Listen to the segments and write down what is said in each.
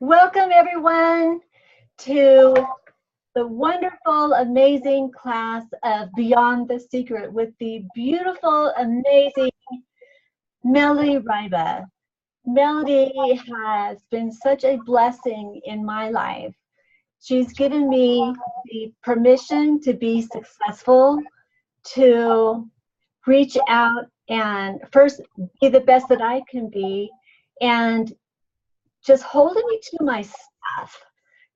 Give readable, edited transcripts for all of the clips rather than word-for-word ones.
Welcome everyone to the wonderful, amazing class of Beyond the Secret with the beautiful, amazing Melody Riba. Melody has been such a blessing in my life. She's given me the permission to be successful, to reach out and first be the best that I can be, and just holding me to my stuff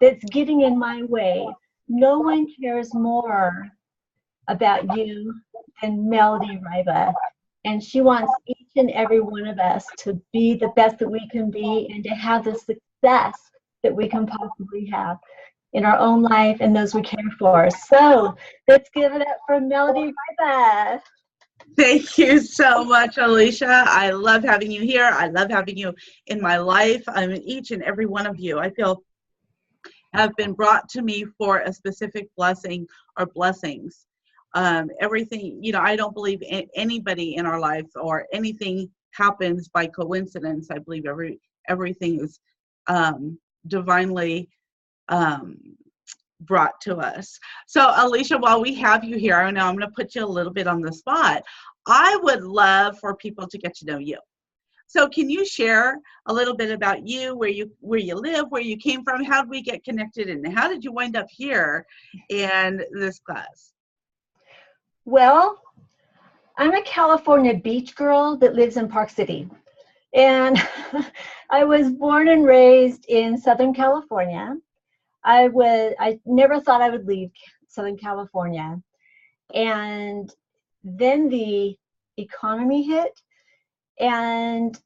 that's getting in my way. No one cares more about you than Melody Riba. And she wants each and every one of us to be the best that we can be and to have the success that we can possibly have in our own life and those we care for. So let's give it up for Melody Riba. Thank you so much, Alicia. I love having you here. I love having you in my life. I mean, each and every one of you, I feel, have been brought to me for a specific blessing or blessings. Everything, I don't believe anybody in our lives or anything happens by coincidence. I believe everything is divinely brought to us. So Alicia, while we have you here, I know I'm going to put you a little bit on the spot. I would love for people to get to know you. So can you share a little bit about you, where you live, where you came from, how did we get connected, and how did you wind up here in this class? Well, I'm a California beach girl that lives in Park City. And I was born and raised in Southern California. I never thought I would leave Southern California. And then the economy hit, and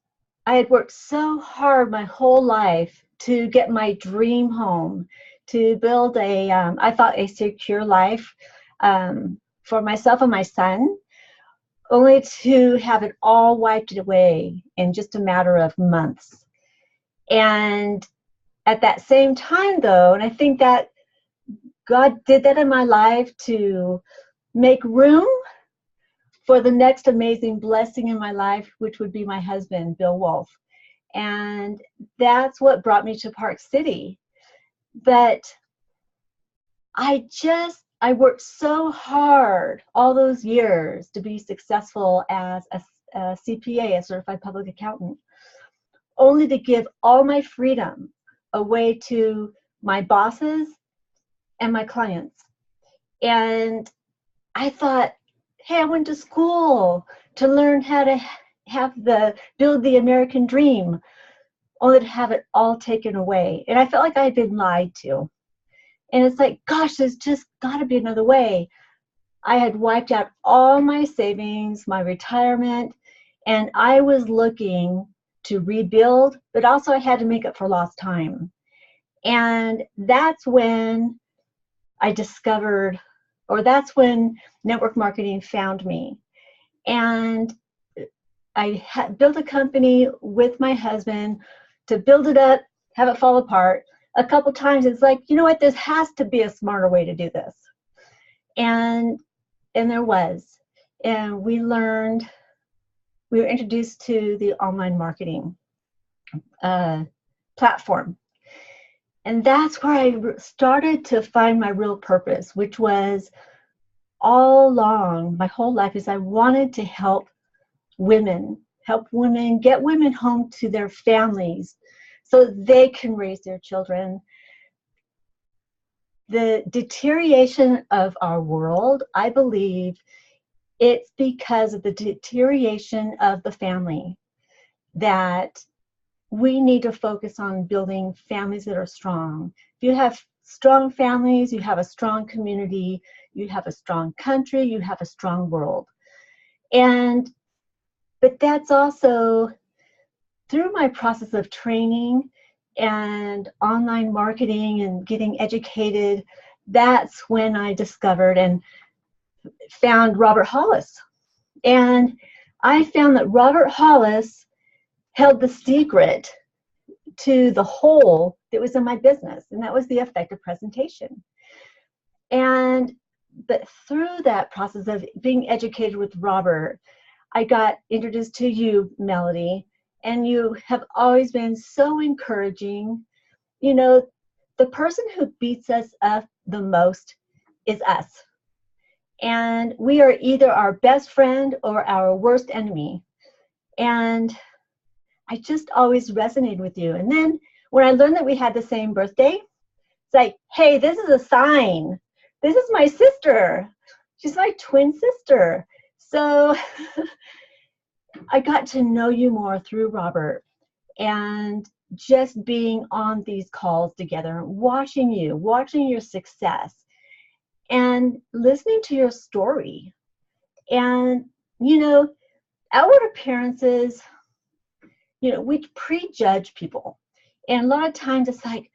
I had worked so hard my whole life to get my dream home, to build I thought, a secure life for myself and my son, only to have it all wiped away in just a matter of months. And at that same time, though, and I think that God did that in my life to make room for the next amazing blessing in my life, which would be my husband, Bill Wolf. And that's what brought me to Park City. But I worked so hard all those years to be successful as a CPA, a certified public accountant, only to give all my freedom away to my bosses and my clients. And I thought, hey, I went to school to learn how to build the American dream, only to have it all taken away. And I felt like I had been lied to. And it's like, gosh, there's just got to be another way. I had wiped out all my savings, my retirement, and I was looking to rebuild, but also I had to make up for lost time. And that's when I discovered, or that's when network marketing found me. And I built a company with my husband to build it up, have it fall apart. A couple times it's like, you know what, there has to be a smarter way to do this. And there was. And we were introduced to the online marketing platform. And that's where I started to find my real purpose, which was all along my whole life, is I wanted to help women, get women home to their families so they can raise their children. The deterioration of our world, I believe, it's because of the deterioration of the family that we need to focus on building families that are strong. If you have strong families, you have a strong community, you have a strong country, you have a strong world. But that's also through my process of training and online marketing and getting educated, that's when I discovered and found Robert Hollis. And I found that Robert Hollis held the secret to the hole that was in my business, and that was the effective presentation. But through that process of being educated with Robert, I got introduced to you, Melody, and you have always been so encouraging you know, the person who beats us up the most is us. And we are either our best friend or our worst enemy. And I just always resonated with you. And then when I learned that we had the same birthday, it's like, hey, this is a sign. This is my sister. She's my twin sister. So I got to know you more through Robert, and just being on these calls together, watching your success, and listening to your story. And, outward appearances, we prejudge people. And a lot of times it's like,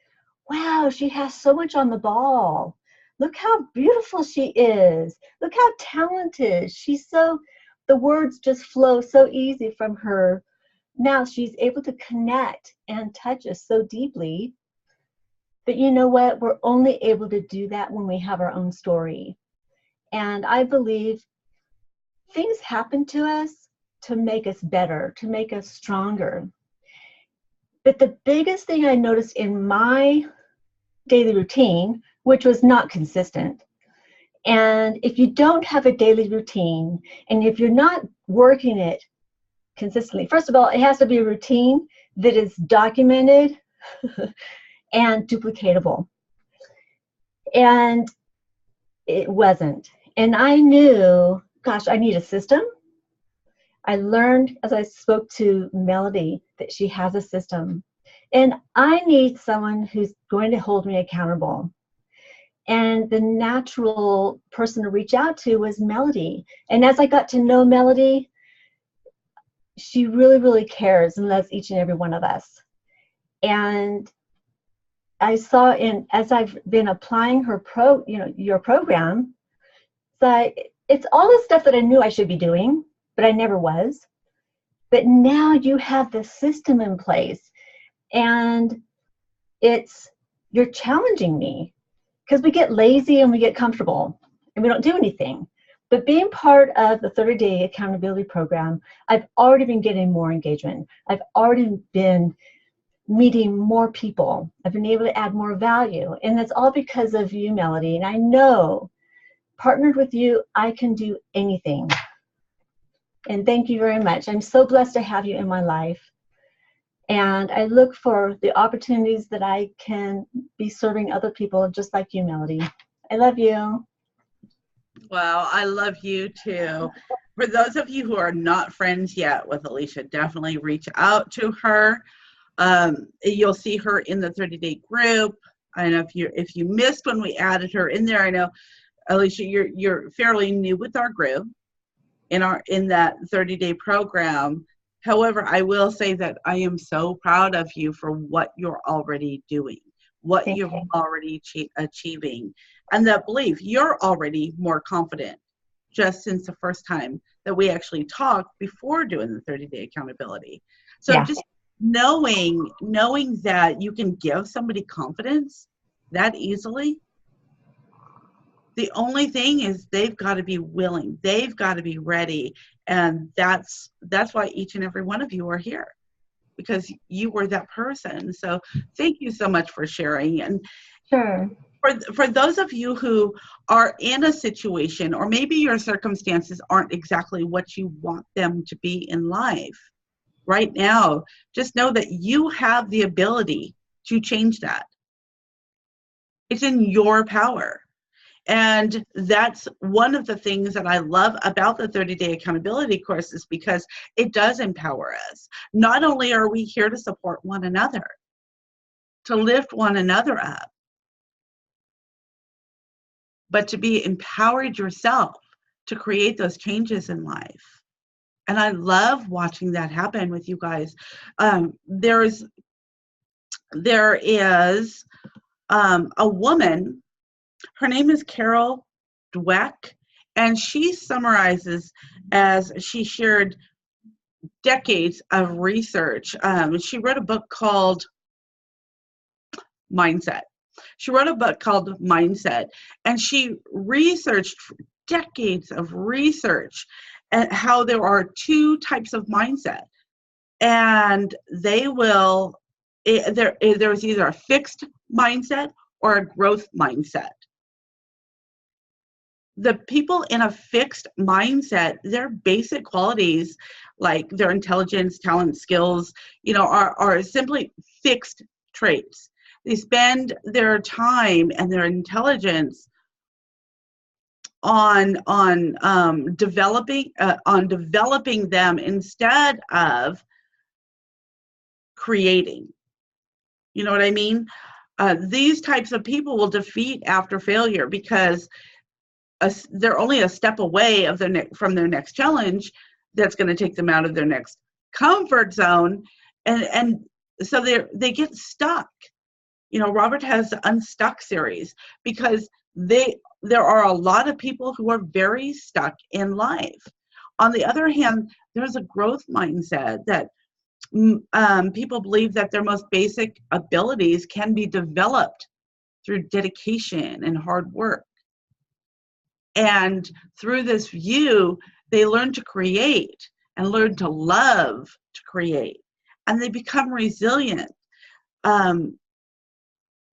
wow, she has so much on the ball. Look how beautiful she is. Look how talented. The words just flow so easy from her mouth. She's able to connect and touch us so deeply. But you know what? We're only able to do that when we have our own story. And I believe things happen to us to make us better, to make us stronger. But the biggest thing I noticed in my daily routine, which was not consistent, and if you don't have a daily routine, and if you're not working it consistently, first of all, it has to be a routine that is documented and duplicatable. And it wasn't. And I knew, gosh, I need a system. I learned as I spoke to Melody that she has a system. And I need someone who's going to hold me accountable. And the natural person to reach out to was Melody. And as I got to know Melody, she really, really cares and loves each and every one of us. And I saw as I've been applying your program, it's all the stuff that I knew I should be doing, but I never was. But now you have the system in place, and you're challenging me, because we get lazy and we get comfortable and we don't do anything. But being part of the 30-day accountability program, I've already been getting more engagement. I've already been meeting more people. I've been able to add more value. And that's all because of you, Melody. And I know, partnered with you, I can do anything. And thank you very much. I'm so blessed to have you in my life. And I look for the opportunities that I can be serving other people just like you, Melody. I love you. Well, I love you too. For those of you who are not friends yet with Alicia, definitely reach out to her. You'll see her in the 30-day group. I know if you missed when we added her in there, I know, Alicia, you're fairly new with our group in that 30-day program. However, I will say that I am so proud of you for what you're already doing, what you're already achieving, and that belief you're already more confident just since the first time that we actually talked before doing the 30-day accountability. So just knowing that you can give somebody confidence that easily. The only thing is they've got to be willing. They've got to be ready. And that's why each and every one of you are here, because you were that person. So thank you so much for sharing. And sure. For those of you who are in a situation, or maybe your circumstances aren't exactly what you want them to be in life right now, just know that you have the ability to change that. It's in your power. And that's one of the things that I love about the 30-day accountability course, is because it does empower us. Not only are we here to support one another, to lift one another up, but to be empowered yourself to create those changes in life. And I love watching that happen with you guys. There is a woman. Her name is Carol Dweck, and she summarizes, as she shared decades of research. She wrote a book called Mindset. And she researched decades of research and how there are two types of mindset, and they will there's either a fixed mindset or a growth mindset. The people in a fixed mindset, their basic qualities, like their intelligence, talent, skills, are simply fixed traits. They spend their time and their intelligence on developing them instead of creating. You know what I mean? These types of people will defeat after failure because they're only a step away of from their next challenge that's going to take them out of their next comfort zone, and so they get stuck. Robert has the Unstuck series because there are a lot of people who are very stuck in life. On the other hand, there's a growth mindset that people believe that their most basic abilities can be developed through dedication and hard work. And through this view, they learn to create and learn to love to create. And they become resilient.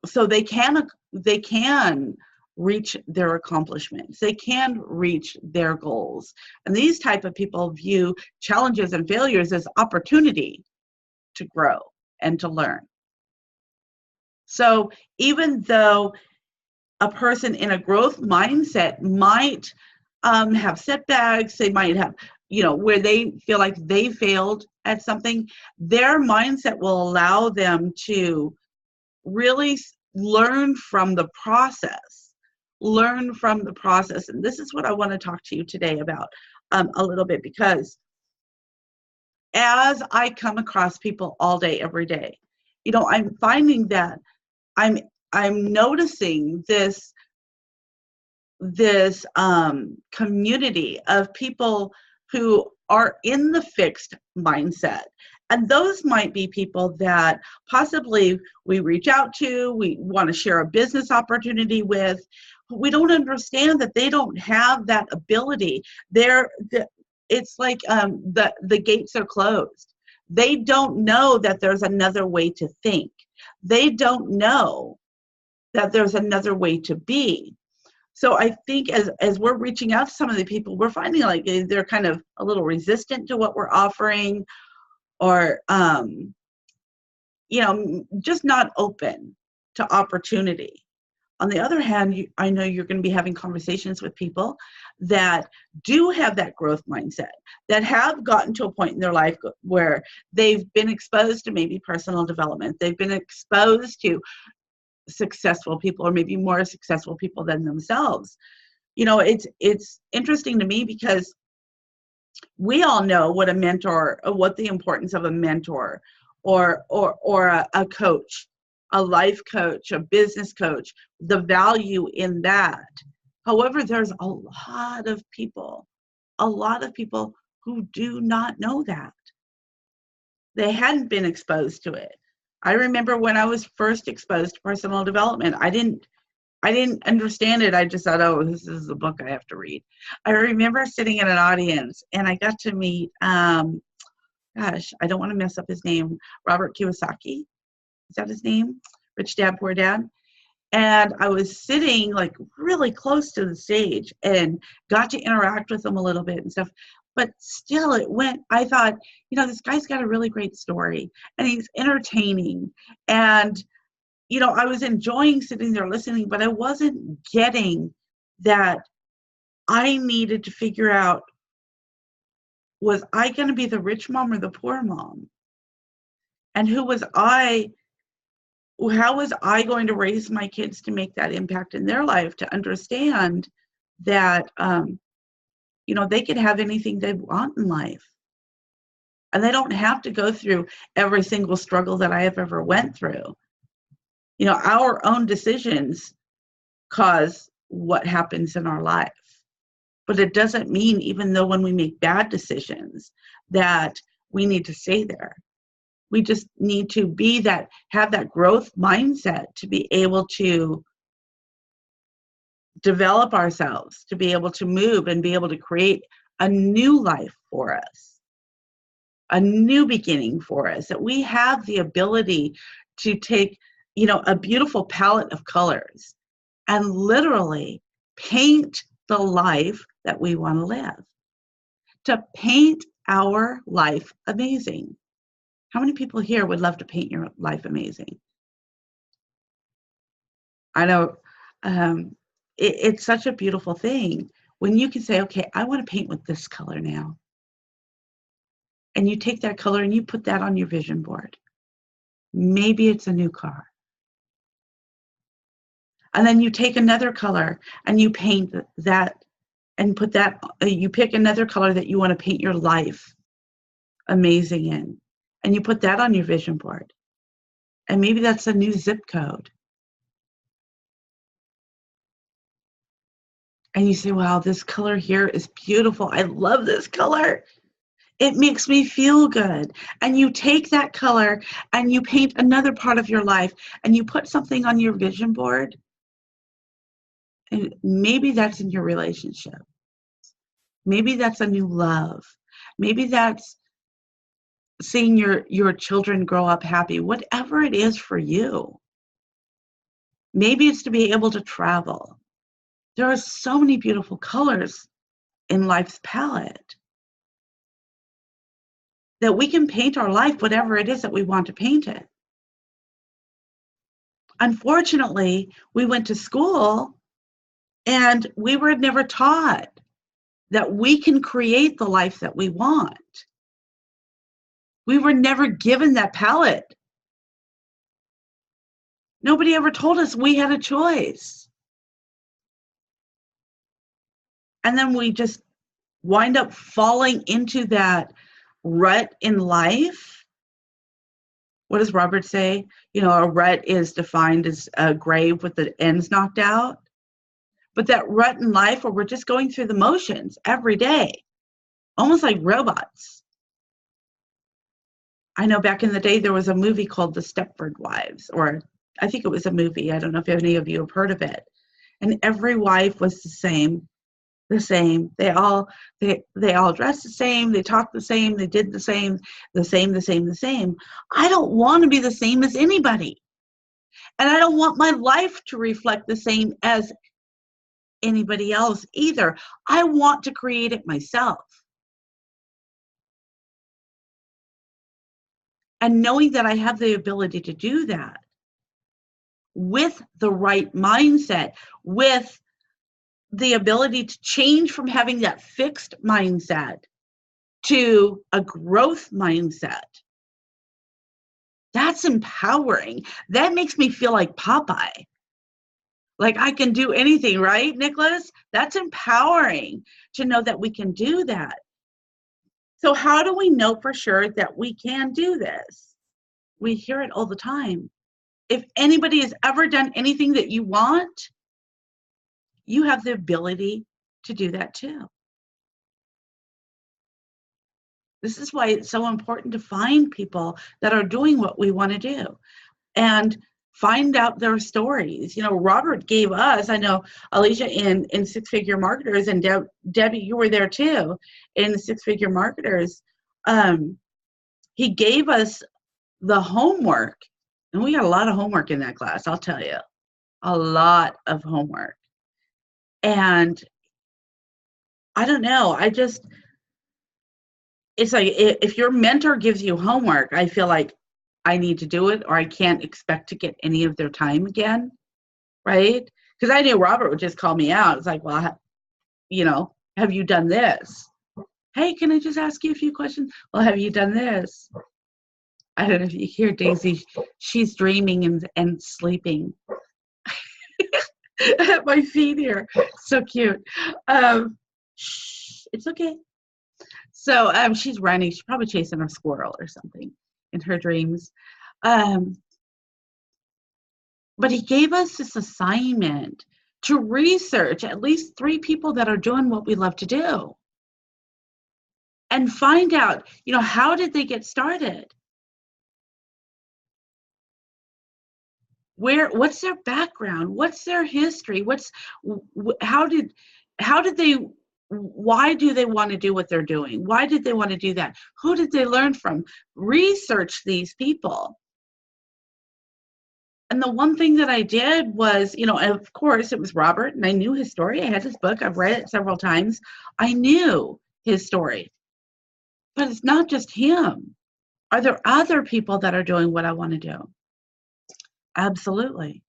So they can reach their accomplishments. They can reach their goals. And these type of people view challenges and failures as opportunity to grow and to learn. So even though a person in a growth mindset might have setbacks, they might have, where they feel like they failed at something, their mindset will allow them to really learn from the process. And this is what I want to talk to you today about a little bit, because as I come across people all day, every day, I'm finding that I'm noticing this community of people who are in the fixed mindset. And those might be people that possibly we reach out to, we want to share a business opportunity with. We don't understand that they don't have that ability. It's like the gates are closed. They don't know that there's another way to think. They don't know that there's another way to be. So I think as we're reaching out to some of the people, we're finding like they're kind of a little resistant to what we're offering, or just not open to opportunity. On the other hand, I know you're going to be having conversations with people that do have that growth mindset, that have gotten to a point in their life where they've been exposed to maybe personal development. They've been exposed to successful people, or maybe more successful people than themselves. It's interesting to me because we all know what the importance of a mentor or a coach, a life coach, a business coach, the value in that. However, there's a lot of people who do not know that. They hadn't been exposed to it. I remember when I was first exposed to personal development, I didn't understand it. I just thought, oh, this is a book I have to read. I remember sitting in an audience and I got to meet, I don't want to mess up his name, Robert Kiyosaki. Is that his name? Rich Dad, Poor Dad. And I was sitting like really close to the stage and got to interact with him a little bit and stuff. But still I thought, this guy's got a really great story and he's entertaining. And, I was enjoying sitting there listening, but I wasn't getting that I needed to figure out, was I going to be the rich mom or the poor mom? And how was I going to raise my kids to make that impact in their life, to understand that, they could have anything they want in life. And they don't have to go through every single struggle that I have ever went through. Our own decisions cause what happens in our life. But it doesn't mean, even though when we make bad decisions, that we need to stay there. We just need to have that growth mindset to be able to develop ourselves, to be able to move and be able to create a new life for us, a new beginning for us, that we have the ability to take, you know, a beautiful palette of colors and literally paint the life that we want to live, to paint our life amazing. How many people here would love to paint your life amazing? I know it's such a beautiful thing when you can say, okay, I want to paint with this color now. And you take that color and you put that on your vision board. Maybe it's a new car. And then you take another color and you paint that and put that, you pick another color that you want to paint your life amazing in. And you put that on your vision board. And maybe that's a new zip code. And you say, wow, this color here is beautiful. I love this color. It makes me feel good. And you take that color and you paint another part of your life and you put something on your vision board. And maybe that's in your relationship. Maybe that's a new love. Maybe that's seeing your children grow up happy, whatever it is for you. Maybe it's to be able to travel. There are so many beautiful colors in life's palette that we can paint our life whatever it is that we want to paint it. Unfortunately, we went to school and we were never taught that we can create the life that we want. We were never given that palette. Nobody ever told us we had a choice. And then we just wind up falling into that rut in life. What does Robert say? You know, a rut is defined as a grave with the ends knocked out. But that rut in life where we're just going through the motions every day, almost like robots. I know back in the day there was a movie called The Stepford Wives, or I think it was a movie. I don't know if any of you have heard of it. And every wife was the same. They all dressed the same, they talked the same, they did the same. I don't want to be the same as anybody. And I don't want my life to reflect the same as anybody else either. I want to create it myself. And knowing that I have the ability to do that with the right mindset, with the ability to change from having that fixed mindset to a growth mindset. That's empowering. That makes me feel like Popeye. Like I can do anything, right, Nicholas? That's empowering to know that we can do that. So how do we know for sure that we can do this? We hear it all the time. If anybody has ever done anything that you want, you have the ability to do that too. This is why it's so important to find people that are doing what we want to do and find out their stories. You know, Robert gave us, I know Alicia in Six Figure Marketers, and Debbie, you were there too, in Six Figure Marketers. He gave us the homework, and we got a lot of homework in that class, I'll tell you. A lot of homework. And I don't know, it's like if your mentor gives you homework, I feel like I need to do it or I can't expect to get any of their time again, right? Because I knew Robert would just call me out. It's like, well, you know, have you done this? Hey, can I just ask you a few questions? Well, have you done this? I don't know if you hear Daisy. She's dreaming and sleeping at my feet here. So cute. It's okay. So she's running. She's probably chasing a squirrel or something in her dreams. But he gave us this assignment to research at least 3 people that are doing what we love to do and find out, you know, how did they get started? What's their background? What's their history? Why do they want to do what they're doing? Why did they want to do that? Who did they learn from? Research these people And the one thing that I did was, of course, it was Robert, and I knew his story. I had his book. I've read it several times. I knew his story. But it's not just him. Are there other people that are doing what I want to do? Absolutely.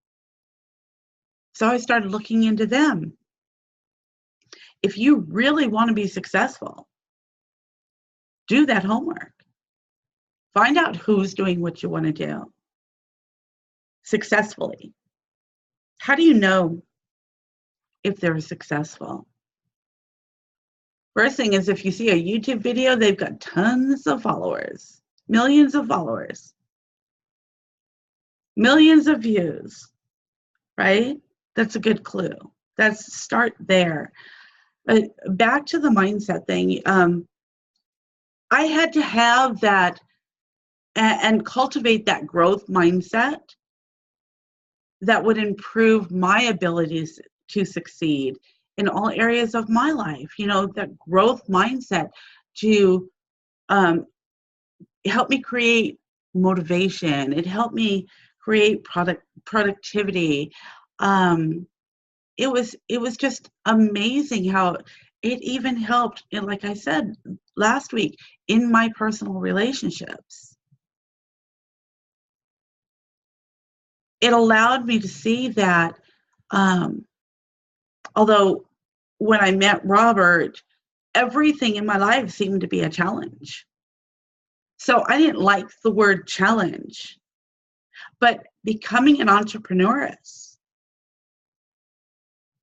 So I started looking into them. If you really want to be successful, do that homework. Find out who's doing what you want to do successfully. How do you know if they're successful? First thing is, if you see a YouTube video, they've got tons of followers, millions of followers, millions of views, right? That's a good clue. That's start there. But back to the mindset thing, I had to have that and cultivate that growth mindset that would improve my abilities to succeed in all areas of my life. That growth mindset to help me create motivation. It helped me create productivity. It was just amazing how it even helped, and like I said last week, in my personal relationships. It allowed me to see that although when I met Robert, everything in my life seemed to be a challenge. So I didn't like the word challenge, but becoming an entrepreneuress,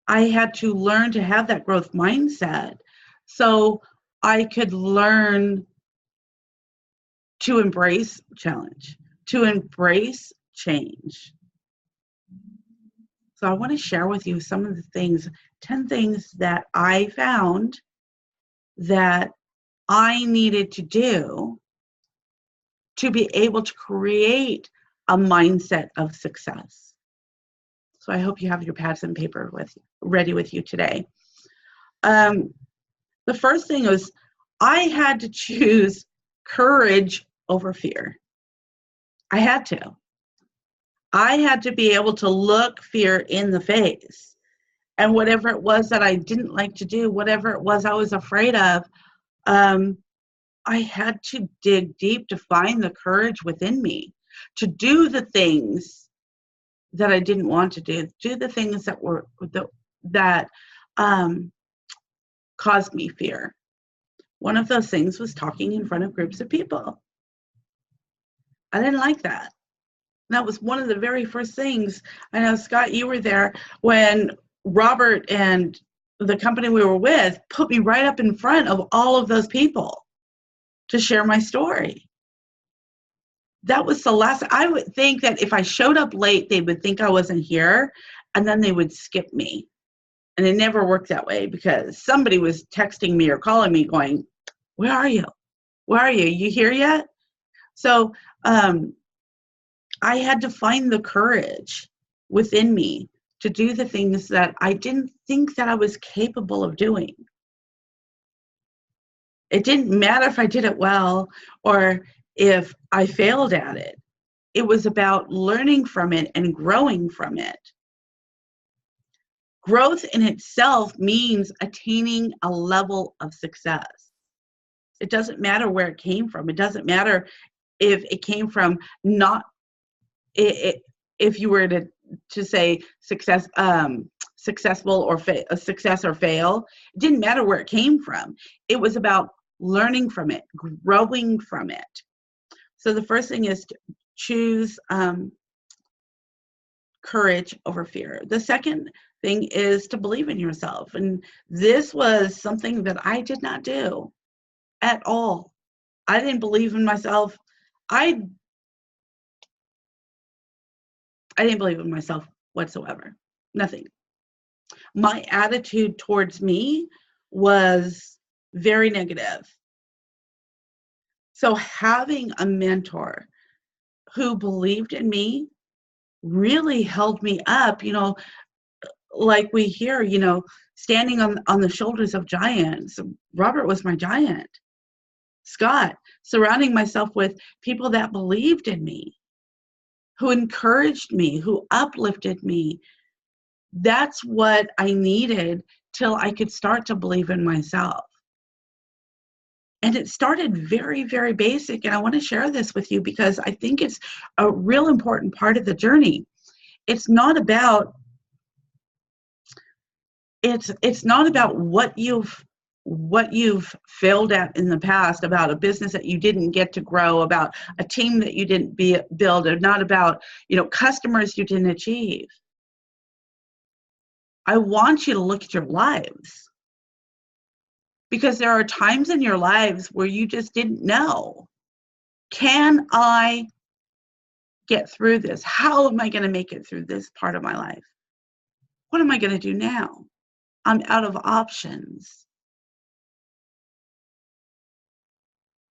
I had to learn to have that growth mindset so I could learn to embrace challenge, to embrace change. So I want to share with you some of the things, 10 things that I found that I needed to do to be able to create a mindset of success. So I hope you have your pads and paper ready with you today. The first thing was I had to choose courage over fear. I had to. I had to be able to look fear in the face. And whatever it was that I didn't like to do, whatever it was I was afraid of, I had to dig deep to find the courage within me to do the things that I didn't want to do the things that caused me fear. One of those things was talking in front of groups of people. I didn't like that. That was one of the very first things. I know, Scott, you were there when Robert and the company we were with put me right up in front of all of those people to share my story. That was the last. I would think that if I showed up late, they would think I wasn't here, and then they would skip me. And it never worked that way because somebody was texting me or calling me going, "Where are you? Where are you? You here yet?" So I had to find the courage within me to do the things that I didn't think that I was capable of doing. It didn't matter if I did it well or if I failed at it. It was about learning from it and growing from it. Growth in itself means attaining a level of success. It doesn't matter where it came from. It doesn't matter if it came from not if you were to say successful or a success or fail. It didn't matter where it came from. It was about learning from it, growing from it. So the first thing is to choose courage over fear. The second thing is to believe in yourself. And this was something that I did not do at all. I didn't believe in myself. I didn't believe in myself whatsoever. Nothing. My attitude towards me was very negative. So having a mentor who believed in me really held me up, like we hear, standing on the shoulders of giants. Robert was my giant. Scott, surrounding myself with people that believed in me, who encouraged me, who uplifted me. That's what I needed till I could start to believe in myself. And it started very, very basic. And I want to share this with you because I think it's a real important part of the journey. It's not about what you've failed at in the past, about a business that you didn't get to grow, about a team that you didn't build, or not about, customers you didn't achieve. I want you to look at your lives, because there are times in your lives where you just didn't know, can I get through this? How am I going to make it through this part of my life? What am I going to do now? I'm out of options.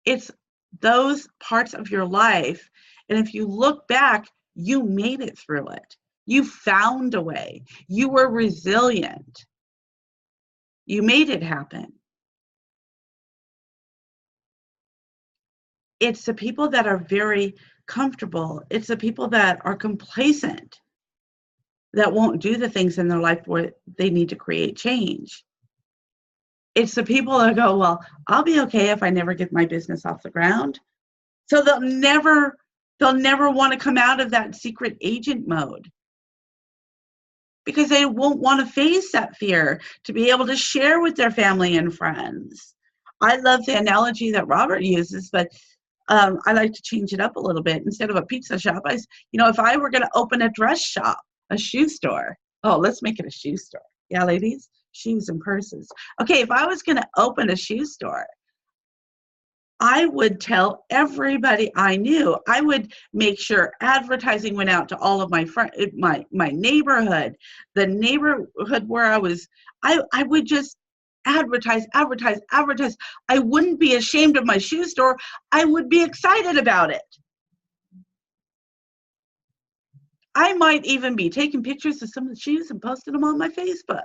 It's those parts of your life. And if you look back, you made it through it. You found a way. You were resilient. You made it happen. It's the people that are very comfortable. It's the people that are complacent that won't do the things in their life where they need to create change. It's the people that go, well, I'll be okay if I never get my business off the ground. So they'll never want to come out of that secret agent mode, because they won't want to face that fear to be able to share with their family and friends. I love the analogy that Robert uses, but I like to change it up a little bit. Instead of a pizza shop, if I were going to open a dress shop, a shoe store. Oh, let's make it a shoe store. Yeah, ladies, shoes and purses. Okay, if I was going to open a shoe store, I would tell everybody I knew. I would make sure advertising went out to all of my neighborhood, the neighborhood where I was. I would just advertise. I wouldn't be ashamed of my shoe store. I would be excited about it. I might even be taking pictures of some of the shoes and posting them on my Facebook.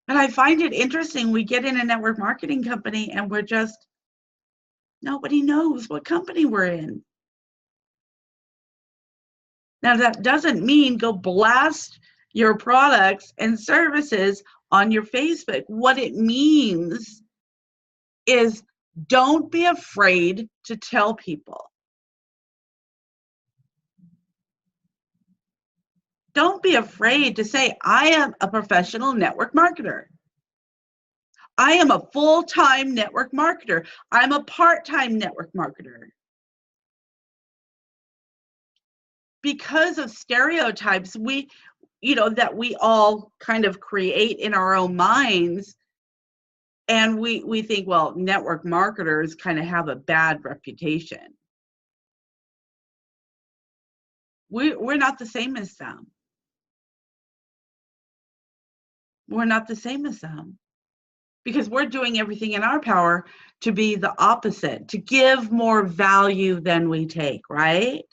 And I find it interesting. We get in a network marketing company and nobody knows what company we're in. Now, that doesn't mean go blast your products and services on your Facebook. What it means is don't be afraid to tell people. Don't be afraid to say, I am a professional network marketer. I am a full-time network marketer. I'm a part-time network marketer. Because of stereotypes that we all kind of create in our own minds, and we think, well, network marketers kind of have a bad reputation. We're not the same as them. We're not the same as them, because we're doing everything in our power to be the opposite, to give more value than we take, right?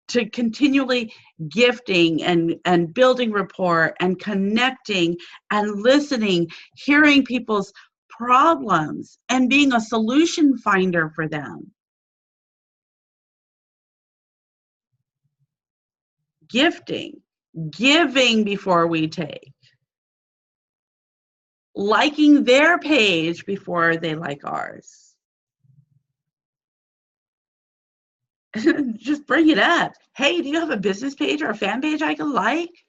To continually gifting and building rapport and connecting and listening, hearing people's problems and being a solution finder for them. Gifting, giving before we take, liking their page before they like ours. Just bring it up. Hey, do you have a business page or a fan page I can like?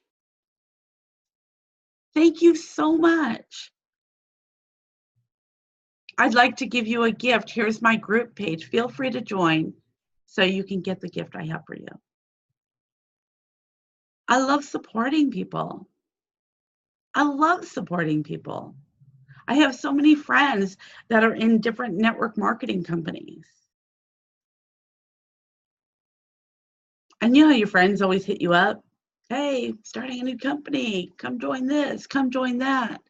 Thank you so much. I'd like to give you a gift. Here's my group page. Feel free to join so you can get the gift I have for you. I love supporting people. I love supporting people. I have so many friends that are in different network marketing companies. And you know, your friends always hit you up. Hey, starting a new company. Come join this. Come join that.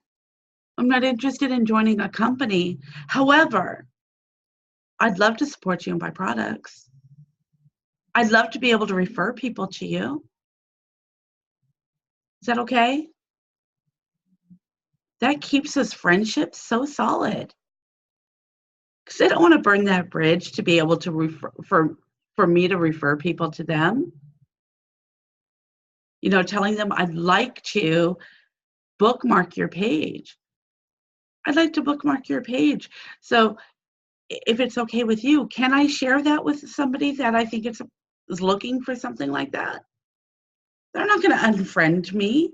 I'm not interested in joining a company. However, I'd love to support you and buy products. I'd love to be able to refer people to you. Is that okay? That keeps us friendships so solid. because they don't want to burn that bridge to be able to for me to refer people to them. You know, telling them I'd like to bookmark your page. I'd like to bookmark your page. So if it's okay with you, can I share that with somebody that I think is looking for something like that? They're not going to unfriend me.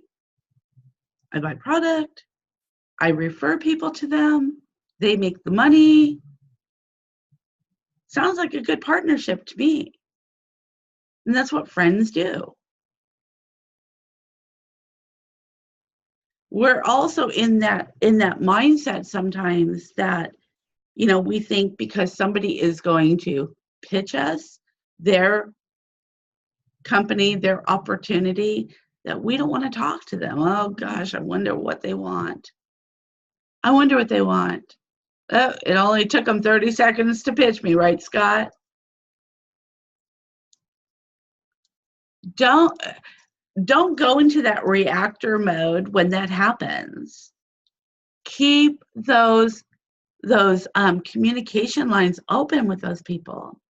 I buy product. I refer people to them. They make the money. Sounds like a good partnership to me. And that's what friends do. We're also in that mindset sometimes that, you know, we think because somebody is going to pitch us their company, their opportunity, that we don't want to talk to them. Oh gosh, I wonder what they want. I wonder what they want. Oh, it only took them 30 seconds to pitch me, right, Scott? Don't go into that reactor mode when that happens. Keep those communication lines open with those people.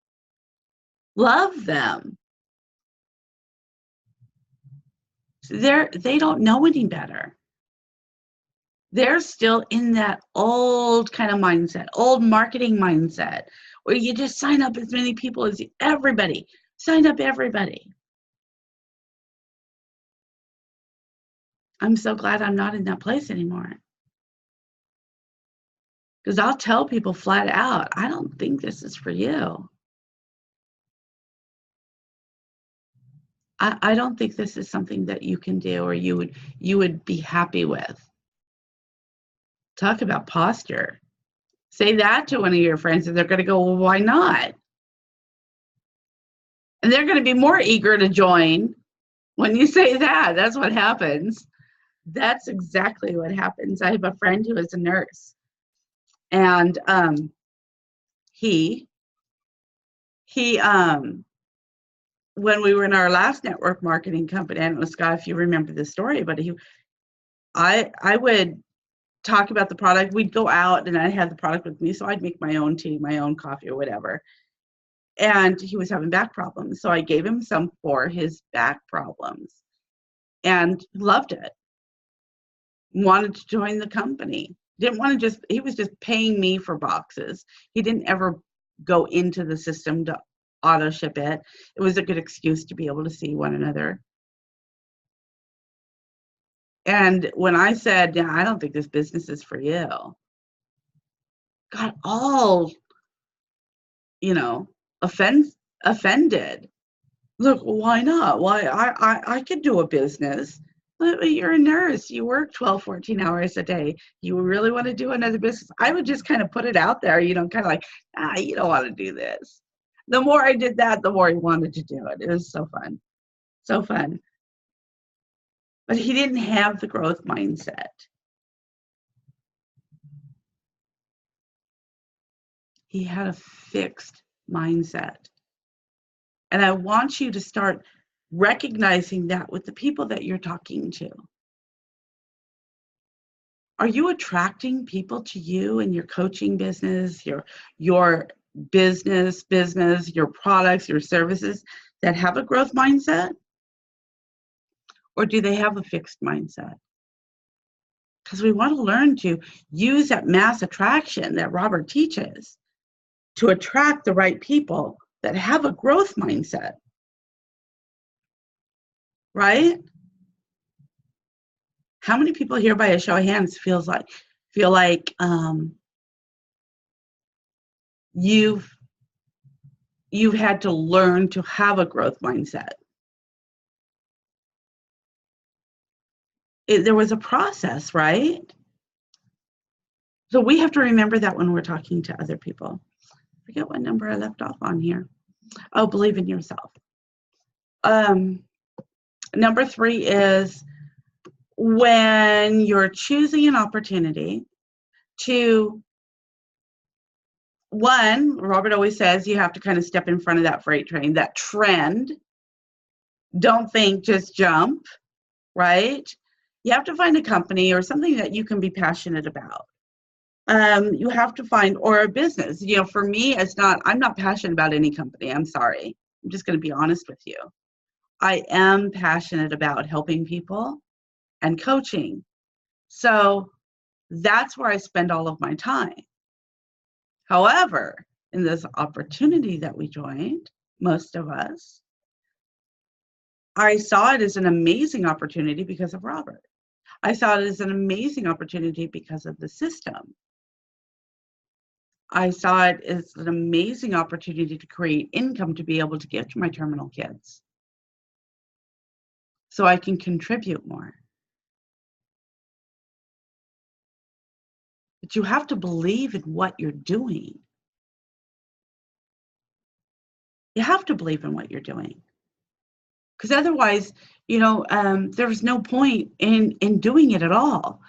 Love them. They don't know any better. They're still in that old kind of mindset, old marketing mindset, where you just sign up as many people as everybody. Sign up everybody. I'm so glad I'm not in that place anymore. Because I'll tell people flat out, I don't think this is for you. I don't think this is something that you can do or you would be happy with. Talk about posture. Say that to one of your friends and they're going to go, well, why not? And they're going to be more eager to join when you say that. That's what happens. That's exactly what happens. I have a friend who is a nurse, and he when we were in our last network marketing company, I don't know, Scott, if you remember the story, but I would talk about the product. We'd go out and I had the product with me, so I'd make my own tea, my own coffee or whatever. And he was having back problems, so I gave him some for his back problems and loved it. Wanted to join the company. Didn't want to he was just paying me for boxes. He didn't ever go into the system to auto ship it. It was a good excuse to be able to see one another. And when I said, yeah, I don't think this business is for you, got all, offended. Look, why not? Why I could do a business. But you're a nurse. You work 12, 14 hours a day. You really want to do another business? I would just kind of put it out there, kind of like, you don't want to do this. The more I did that, the more he wanted to do it. It was so fun. So fun. But he didn't have the growth mindset. He had a fixed mindset. And I want you to start recognizing that with the people that you're talking to. Are you attracting people to you in your coaching business, your business, your products, your services that have a growth mindset? Or do they have a fixed mindset? Because we want to learn to use that mass attraction that Robert teaches to attract the right people that have a growth mindset. Right? How many people here by a show of hands feel like you've had to learn to have a growth mindset? There was a process, right? So we have to remember that when we're talking to other people. I forget what number I left off on here. Oh, believe in yourself. Number 3 is when you're choosing an opportunity to, one, Robert always says you have to kind of step in front of that freight train, that trend. Don't think, just jump, right? You have to find a company or something that you can be passionate about. You have to find, or a business. You know, for me, I'm not passionate about any company. I'm sorry. I'm just going to be honest with you. I am passionate about helping people and coaching. So that's where I spend all of my time. However, in this opportunity that we joined, most of us, I saw it as an amazing opportunity because of Robert. I saw it as an amazing opportunity because of the system. I saw it as an amazing opportunity to create income to be able to give to my terminal kids so I can contribute more. But you have to believe in what you're doing. You have to believe in what you're doing. Because otherwise, there's no point in doing it at all.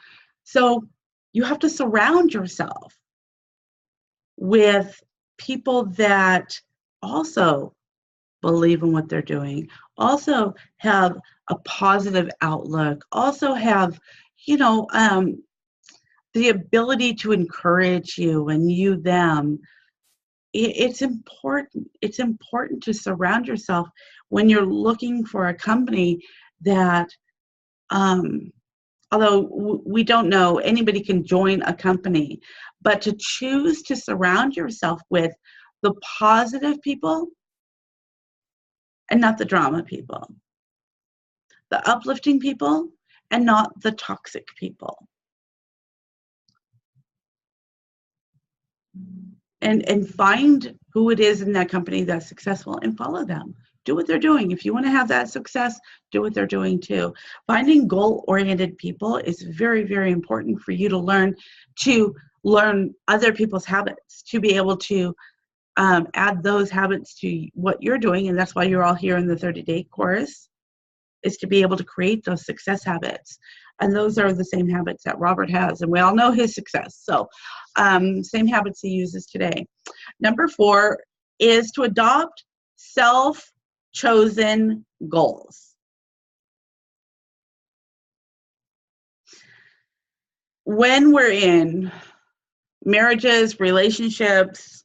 So you have to surround yourself with people that also believe in what they're doing, also have a positive outlook, also have, the ability to encourage you and you them. It's important. It's important to surround yourself when you're looking for a company that, although we don't know, anybody can join a company, but to choose to surround yourself with the positive people and not the drama people, the uplifting people and not the toxic people. And find who it is in that company that's successful and follow them. Do what they're doing. If you want to have that success, do what they're doing too. Finding goal-oriented people is very, very important for you to learn other people's habits, to be able to add those habits to what you're doing. And that's why you're all here in the 30-day course, is to be able to create those success habits. And those are the same habits that Robert has. And we all know his success. So same habits he uses today. Number 4 is to adopt self-chosen goals. When we're in marriages, relationships,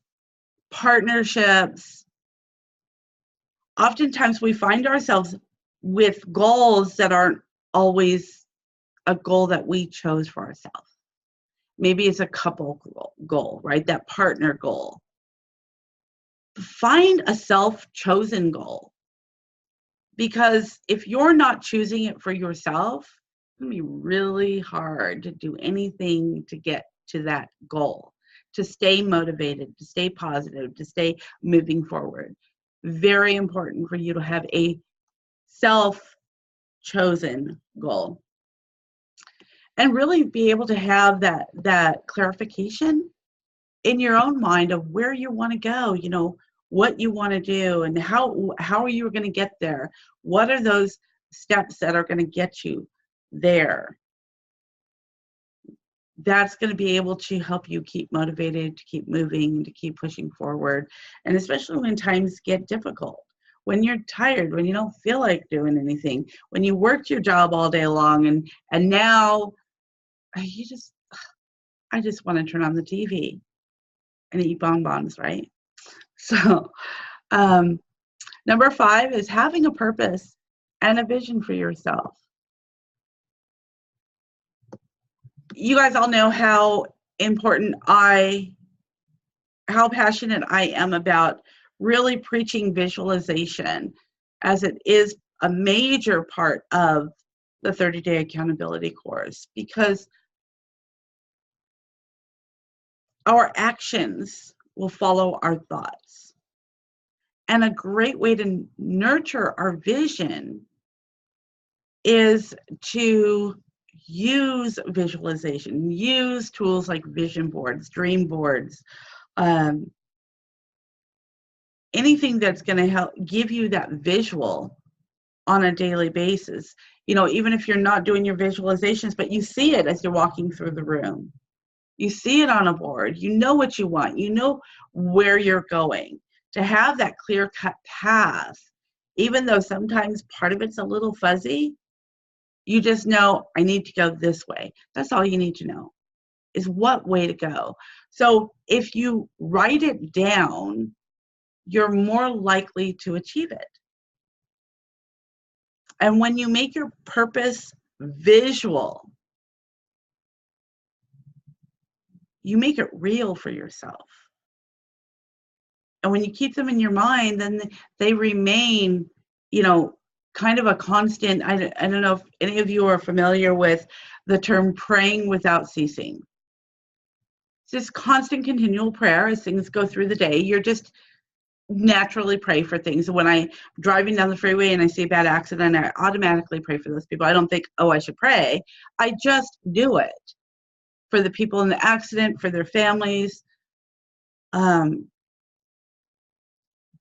partnerships, oftentimes we find ourselves with goals that aren't always a goal that we chose for ourselves. Maybe it's a couple goal, right? That partner goal. Find a self-chosen goal. Because if you're not choosing it for yourself, it's going to be really hard to do anything to get to that goal, to stay motivated, to stay positive, to stay moving forward. Very important for you to have a self-chosen goal. And really be able to have that clarification in your own mind of where you want to go, what you want to do and how are you going to get there? What are those steps that are going to get you there? That's going to be able to help you keep motivated, to keep moving, to keep pushing forward. And especially when times get difficult, when you're tired, when you don't feel like doing anything, when you worked your job all day long and now I just want to turn on the TV and eat bonbons, right? So, number 5 is having a purpose and a vision for yourself. You guys all know how passionate I am about really preaching visualization, as it is a major part of the 30-day accountability course, because our actions will follow our thoughts. And a great way to nurture our vision is to use visualization, use tools like vision boards, dream boards, anything that's going to help give you that visual on a daily basis. Even if you're not doing your visualizations, but you see it as you're walking through the room. You see it on a board. You know what you want. You know where you're going. To have that clear-cut path, even though sometimes part of it's a little fuzzy, you just know, I need to go this way. That's all you need to know. is what way to go. So if you write it down, you're more likely to achieve it. And when you make your purpose visual, you make it real for yourself. And when you keep them in your mind, then they remain, kind of a constant. I don't know if any of you are familiar with the term praying without ceasing. It's this constant, continual prayer as things go through the day. You're just naturally pray for things. When I'm driving down the freeway and I see a bad accident, I automatically pray for those people. I don't think, oh, I should pray. I just do it for the people in the accident, for their families.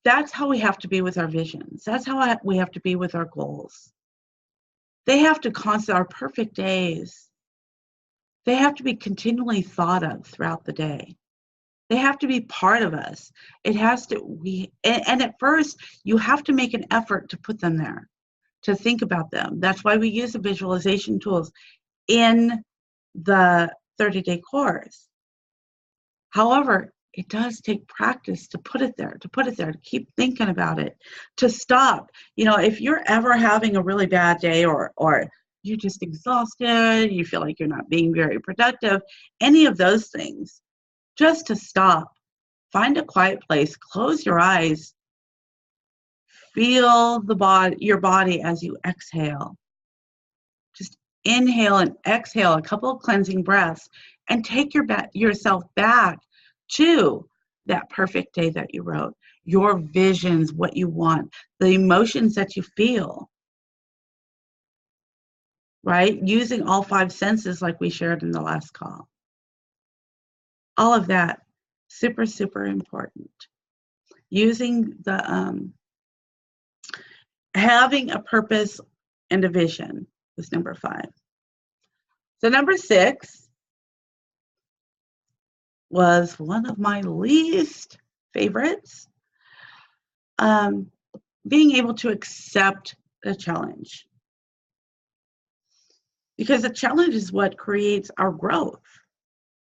That's how we have to be with our visions. That's how we have to be with our goals. They have to our perfect days. They have to be continually thought of throughout the day. They have to be part of us. It has to, and at first, you have to make an effort to put them there, to think about them. That's why we use the visualization tools in the 30-day course. However, it does take practice to put it there, to keep thinking about it, to stop. If you're ever having a really bad day or you're just exhausted, you feel like you're not being very productive, any of those things, just to stop, find a quiet place, close your eyes, feel your body as you exhale. Just inhale and exhale a couple of cleansing breaths and take yourself back to that perfect day that you wrote, your visions, what you want, the emotions that you feel, right? Using all 5 senses like we shared in the last call. All of that, super, super important. Using the, having a purpose and a vision was number 5. So number 6 was one of my least favorites. Being able to accept a challenge. Because a challenge is what creates our growth,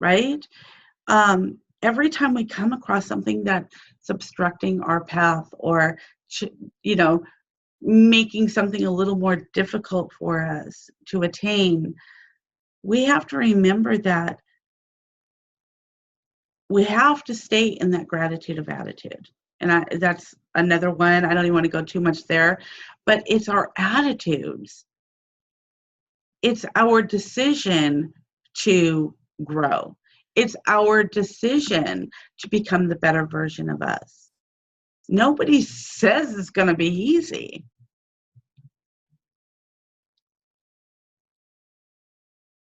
right? Every time we come across something that's obstructing our path or, making something a little more difficult for us to attain, we have to remember that we have to stay in that gratitude of attitude. And that's another one. I don't even want to go too much there, but it's our attitudes. It's our decision to grow. It's our decision to become the better version of us. Nobody says it's going to be easy.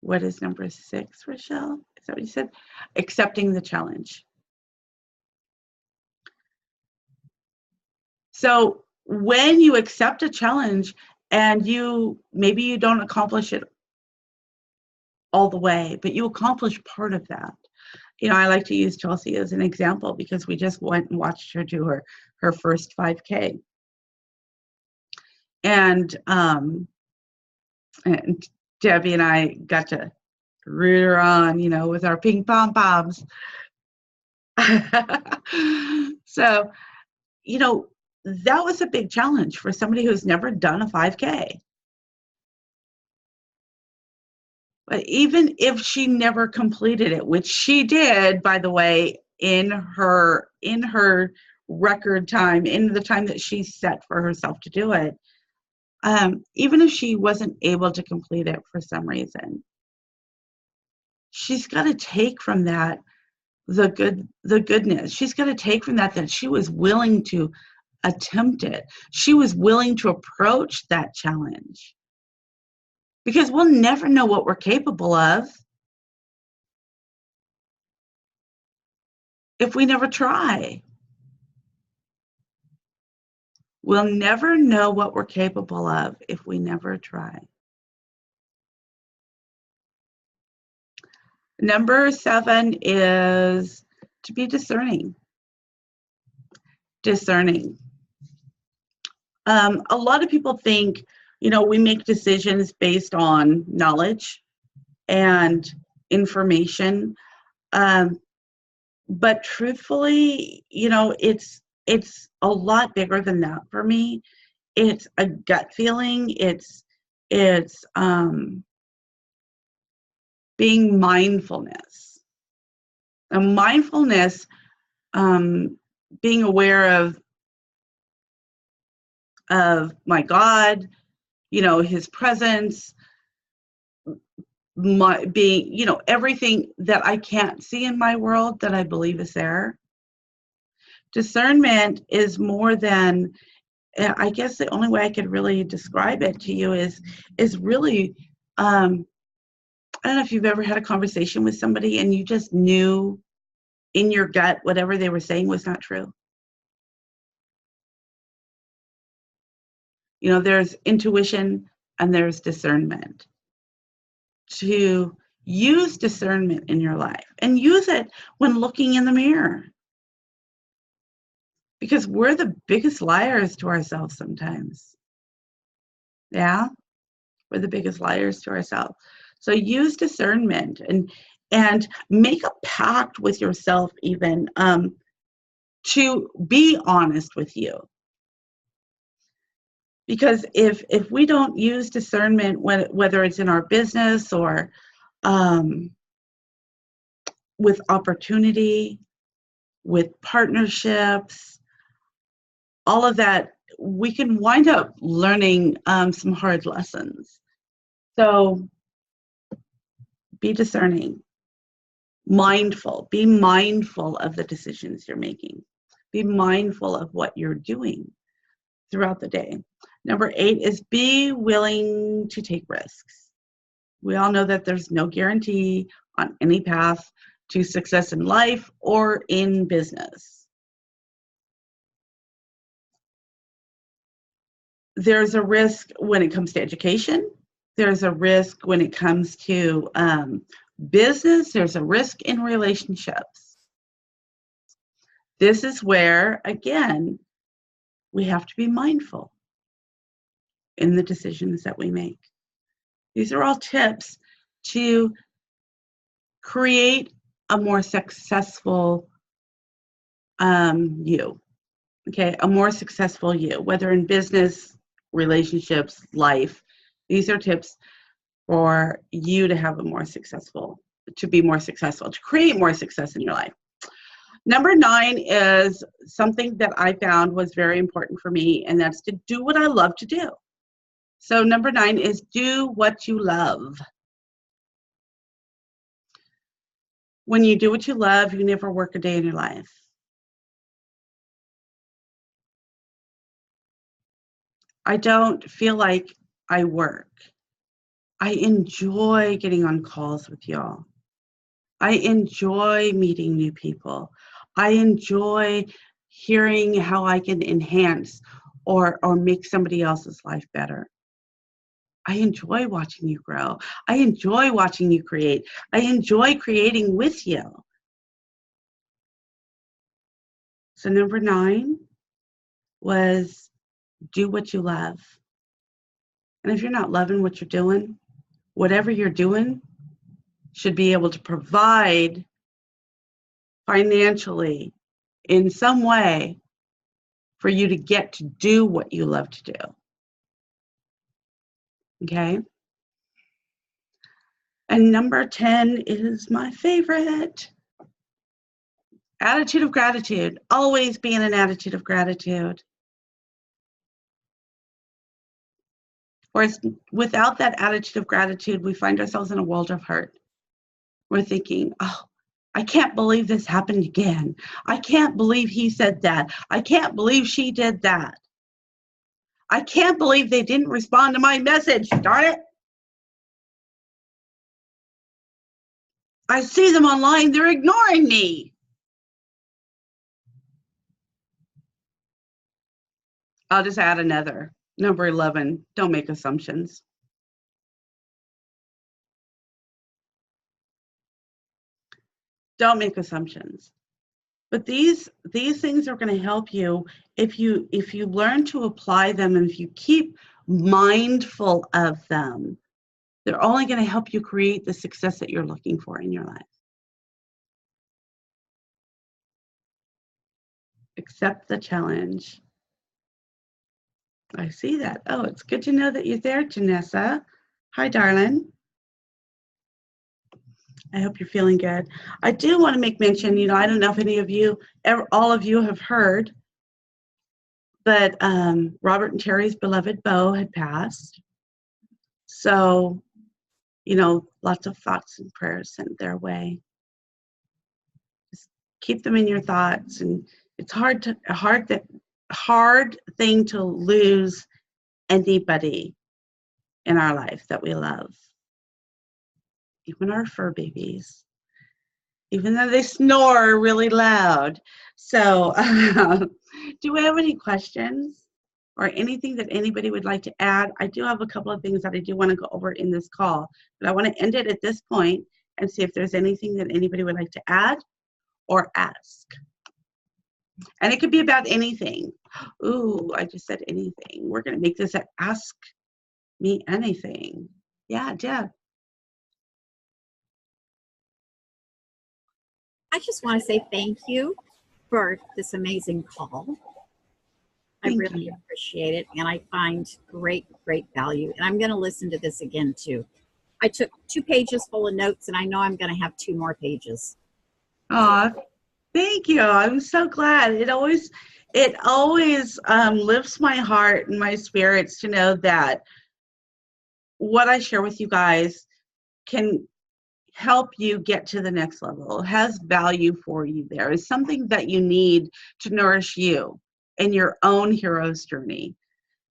What is number 6, Rochelle? Is that what you said? Accepting the challenge. So when you accept a challenge and maybe you don't accomplish it all the way, but you accomplish part of that. I like to use Chelsea as an example because we just went and watched her do her first 5K. And Debbie and I got to root her on, with our ping pong bombs. So, that was a big challenge for somebody who's never done a 5K. But even if she never completed it, which she did, by the way, in her record time, in the time that she set for herself to do it, even if she wasn't able to complete it for some reason, she's got to take from that the goodness. She's got to take from that she was willing to attempt it. She was willing to approach that challenge. Because we'll never know what we're capable of if we never try. We'll never know what we're capable of if we never try. Number 7 is to be discerning. Discerning. A lot of people think, we make decisions based on knowledge and information. But truthfully, it's a lot bigger than that for me. It's a gut feeling. It's being mindfulness. And mindfulness, being aware of my God, His presence, being, everything that I can't see in my world that I believe is there. Discernment is more than, I guess the only way I could really describe it to you is really, I don't know if you've ever had a conversation with somebody and you just knew in your gut whatever they were saying was not true. There's intuition and there's discernment. To use discernment in your life and use it when looking in the mirror. Because we're the biggest liars to ourselves sometimes. Yeah? We're the biggest liars to ourselves. So use discernment and make a pact with yourself even to be honest with you. Because if we don't use discernment, whether it's in our business or with opportunity, with partnerships, all of that, we can wind up learning some hard lessons. So be discerning, mindful. Be mindful of the decisions you're making. Be mindful of what you're doing throughout the day. Number 8 is be willing to take risks. We all know that there's no guarantee on any path to success in life or in business. There's a risk when it comes to education. There's a risk when it comes to business. There's a risk in relationships. This is where, again, we have to be mindful in the decisions that we make. These are all tips to create a more successful you. Okay, a more successful you, whether in business, relationships, life. These are tips for you to have to be more successful, to create more success in your life. Number 9 is something that I found was very important for me, and that's to do what I love to do. So number 9 is do what you love. When you do what you love, you never work a day in your life. I don't feel like I work. I enjoy getting on calls with y'all. I enjoy meeting new people. I enjoy hearing how I can enhance or make somebody else's life better. I enjoy watching you grow. I enjoy watching you create. I enjoy creating with you. So number 9 was do what you love. And if you're not loving what you're doing, whatever you're doing should be able to provide financially in some way for you to get to do what you love to do. Okay? And number 10 is my favorite. Attitude of gratitude. Always be in an attitude of gratitude. Whereas without that attitude of gratitude, we find ourselves in a world of hurt. We're thinking, oh, I can't believe this happened again. I can't believe he said that. I can't believe she did that. I can't believe they didn't respond to my message, darn it. I see them online, they're ignoring me. I'll just add another. Number 11, don't make assumptions. Don't make assumptions. But these things are going to help you if you learn to apply them and if you keep mindful of them. They're only going to help you create the success that you're looking for in your life. Accept the challenge. I see that. Oh, it's good to know that you're there, Janessa. Hi, darling. I hope you're feeling good. I do want to make mention, I don't know if any of you, all of you have heard, but Robert and Terry's beloved Beau had passed. So, lots of thoughts and prayers sent their way. Just keep them in your thoughts. And it's a hard thing to lose anybody in our life that we love. Even our fur babies, even though they snore really loud. So do we have any questions or anything that anybody would like to add? I do have a couple of things that I do want to go over in this call, but I want to end it at this point and see if there's anything that anybody would like to add or ask. And it could be about anything. Ooh, I just said anything. We're going to make this a ask me anything. Yeah, Deb. I just want to say thank you for this amazing call. I really appreciate it, and I find great value. And I'm going to listen to this again too. I took 2 pages full of notes, and I know I'm going to have 2 more pages. Oh, thank you. I'm so glad. It always lifts my heart and my spirits to know that what I share with you guys can help you get to the next level, has value for you. There is something that you need to nourish you in your own hero's journey.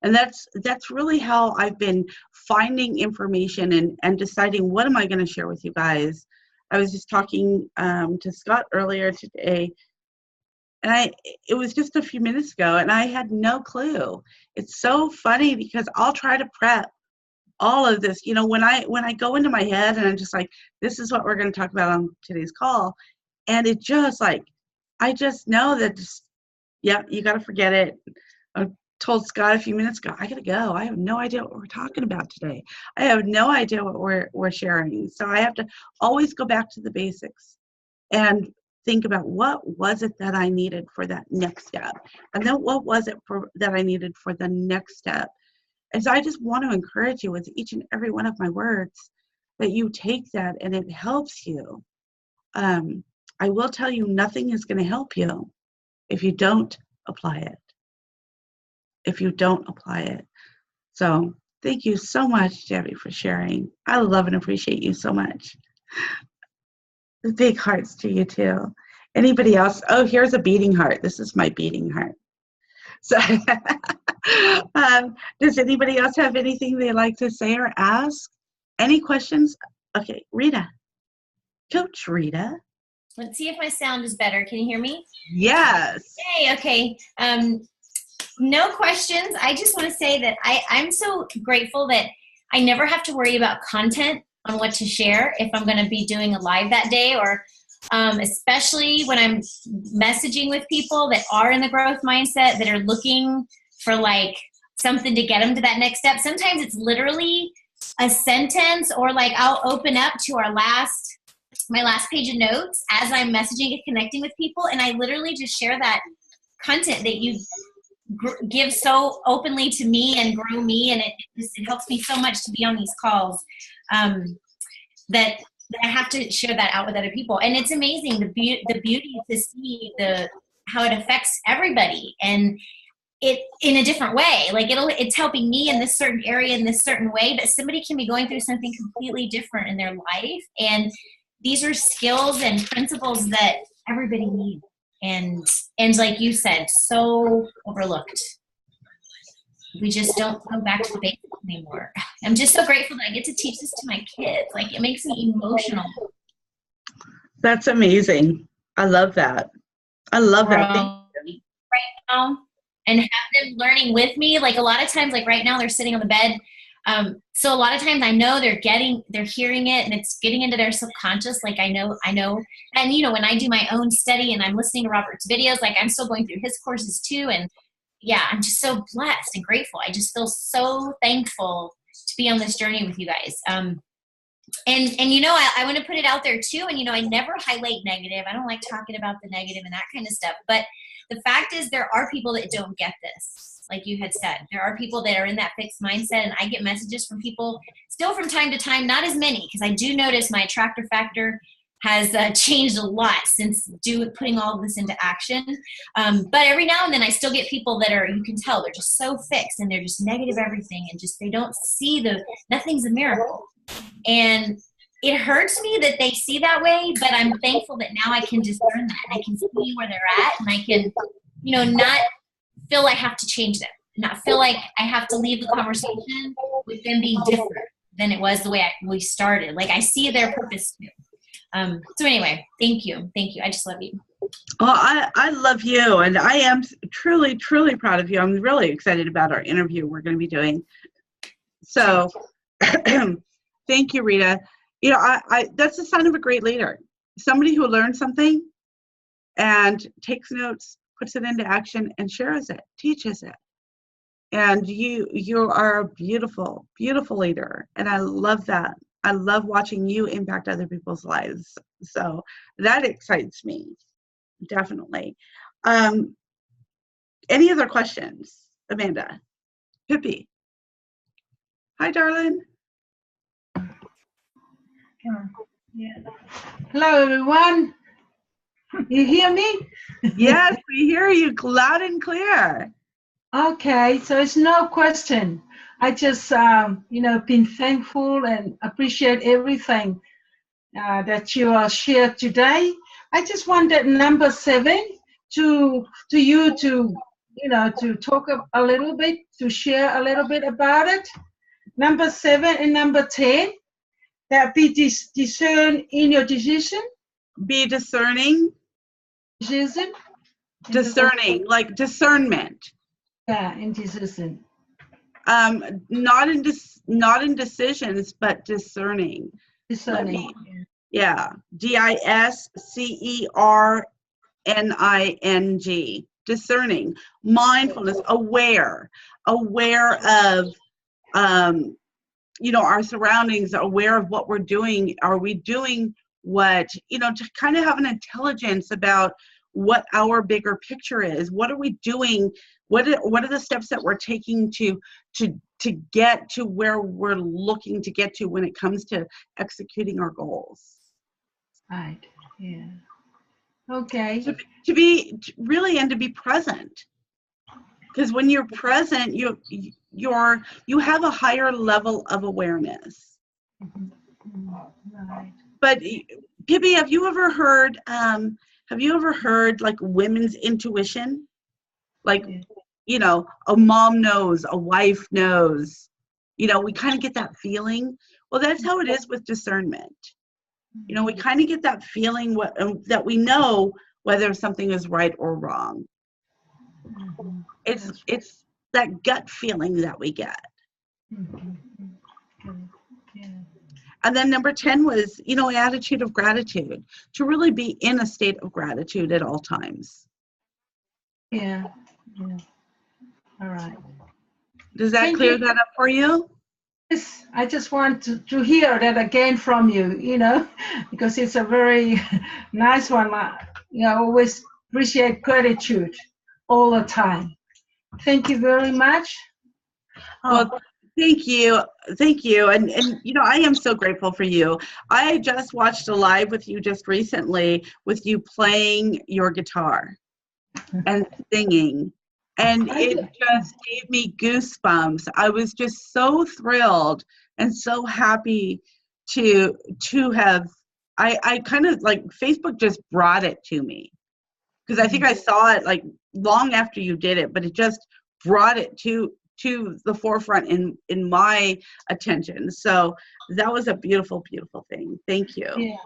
And that's really how I've been finding information and deciding what am I going to share with you guys. I was just talking to Scott earlier today, and it was just a few minutes ago, and I had no clue. It's so funny because I'll try to prep all of this, when I go into my head and I'm just like, this is what we're going to talk about on today's call. And it just I just know that you got to forget it. I told Scott a few minutes ago, I got to go. I have no idea what we're talking about today. I have no idea what we're sharing. So I have to always go back to the basics and think about what was it that I needed for that next step. And then what was it that I needed for the next step. And so I just want to encourage you with each and every one of my words that you take that and it helps you. I will tell you, nothing is going to help you if you don't apply it. So thank you so much, Debbie, for sharing. I love and appreciate you so much. Big hearts to you too. Anybody else? Oh, here's a beating heart. This is my beating heart. So does anybody else have anything they'd like to say or ask? Any questions? Okay, Rita. Coach Rita. Let's see if my sound is better. Can you hear me? Yes. Yay, okay. No questions. I just want to say that I'm so grateful that I never have to worry about content on what to share if I'm going to be doing a live that day, or especially when I'm messaging with people that are in the growth mindset, that are looking for something to get them to that next step. Sometimes it's literally a sentence, or I'll open up to my last page of notes as I'm messaging and connecting with people, and I literally just share that content that you give so openly to me and grow me, and it helps me so much to be on these calls that I have to share that out with other people. And it's amazing the beauty to see how it affects everybody, and it in a different way. It's helping me in this certain area in this certain way, but somebody can be going through something completely different in their life, and these are skills and principles that everybody needs, and like you said, so overlooked. We just don't go back to the basics anymore. I'm just so grateful that I get to teach this to my kids. It makes me emotional. That's amazing. I love that. I love that. Right now, and have them learning with me. A lot of times, right now, they're sitting on the bed. So a lot of times I know they're hearing it, and it's getting into their subconscious. I know. And, when I do my own study and I'm listening to Robert's videos, I'm still going through his courses too. And yeah, I'm just so blessed and grateful. I just feel so thankful to be on this journey with you guys. And you know, I want to put it out there too. And, you know, I never highlight negative. I don't like talking about the negative and that kind of stuff. But the fact is there are people that don't get this. Like you had said, there are people that are in that fixed mindset. And I get messages from people still from time to time, not as many, because I do notice my attractor factor has changed a lot since putting all of this into action. But every now and then I still get people that are, you can tell they're just so fixed and they're just negative everything and just, they don't see nothing's a miracle. And it hurts me that they see that way, but I'm thankful that now I can discern that. I can see where they're at and I can, you know, not feel I have to change them, not feel like I have to leave the conversation with them being different than it was the way we started. Like I see their purpose too. So anyway, thank you. Thank you. I just love you. Well, I love you, and I am truly, truly proud of you. I'm really excited about our interview we're going to be doing. So thank you, Rita. You know, I that's the sign of a great leader. Somebody who learns something and takes notes, puts it into action, and shares it, teaches it. And you are a beautiful, beautiful leader, and I love that. I love watching you impact other people's lives. So that excites me, definitely. Any other questions, Amanda? Pippi. Hi, darling. Yeah. Hello, everyone. You hear me? Yes, we hear you loud and clear. Okay, so it's no question. I just, you know, been thankful and appreciate everything that you are shared today. I just wanted number 7 to you to, you know, to talk a little bit, to share a little bit about it. Number 7 and number 10, that be discern in your decision. Be discerning. Decision. Discerning, like discernment. Yeah, in decision. Not in decisions, but discerning. Discerning. Yeah, discerning. Discerning, mindfulness, aware of, you know, our surroundings, aware of what we're doing. Are we doing what, you know, to kind of have an intelligence about what our bigger picture is. What are we doing? What are the steps that we're taking to get to where we're looking to get to when it comes to executing our goals? Right. Yeah. Okay. To be present, because when you're present, you have a higher level of awareness. Right. But Pippi, have you ever heard like women's intuition? Like, you know, a mom knows, a wife knows. You know, we kind of get that feeling. Well, that's how it is with discernment. You know, we kind of get that feeling that we know whether something is right or wrong. It's that gut feeling that we get. And then number 10 was, you know, attitude of gratitude, to really be in a state of gratitude at all times. Yeah. All right. Does that clear that up for you? Yes, I just want to hear that again from you, you know, because it's a very nice one. You know, I always appreciate gratitude all the time. Thank you very much. Well, thank you. And you know, I am so grateful for you. I just watched a live with you just recently with you playing your guitar and singing. And it just gave me goosebumps. I was just so thrilled and so happy to have, I kind of like, Facebook just brought it to me. Because I think I saw it like long after you did it, but it just brought it to the forefront in my attention. So that was a beautiful, beautiful thing. Thank you. Yeah.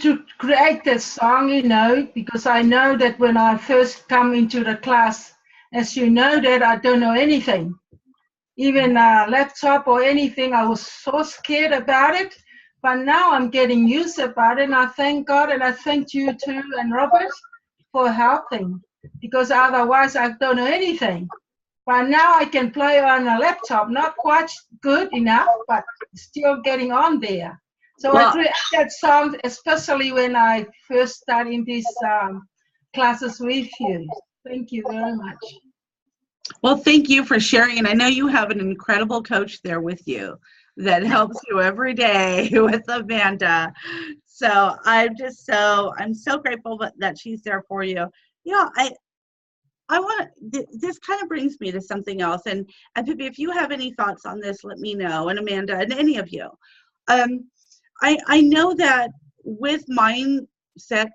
To create that song, you know, because I know that when I first come into the class, as you know, that I don't know anything, even a laptop or anything. I was so scared about it, but now I'm getting used about it, and I thank God, and I thank you too, and Robert, for helping, because otherwise I don't know anything. But now I can play on a laptop, not quite good enough, but still getting on there. So I Well, create that song, especially when I first started these classes with you. Thank you very much. well, thank you for sharing. And I know you have an incredible coach there with you that helps you every day with Amanda. So I'm so grateful that she's there for you. Yeah, I want to, this kind of brings me to something else. And Pippi, if you have any thoughts on this, let me know. And Amanda, and any of you. I know that with mindset,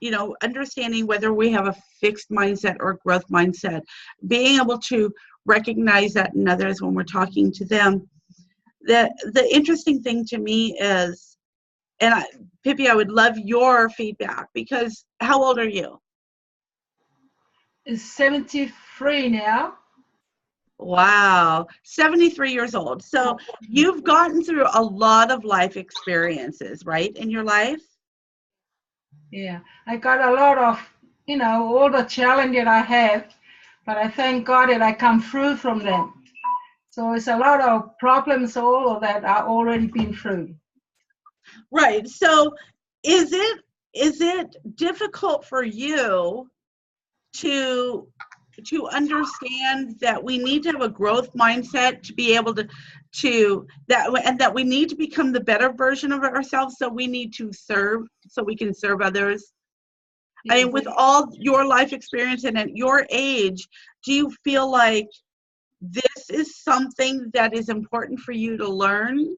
you know, understanding whether we have a fixed mindset or growth mindset, being able to recognize that in others when we're talking to them. The interesting thing to me is, and Pippi, I would love your feedback, because how old are you? It's 73 now. Wow, 73 years old. So you've gotten through a lot of life experiences, right, in your life? Yeah, I got a lot of, you know, all the challenges I have, but I thank God that I come through from them. So it's a lot of problems, all of that I've already been through. Right. So is it difficult for you to understand that we need to have a growth mindset to be able to that, and that we need to become the better version of ourselves, so we need to serve, so we can serve others? I mean, with all your life experience and at your age, do you feel like this is something that is important for you to learn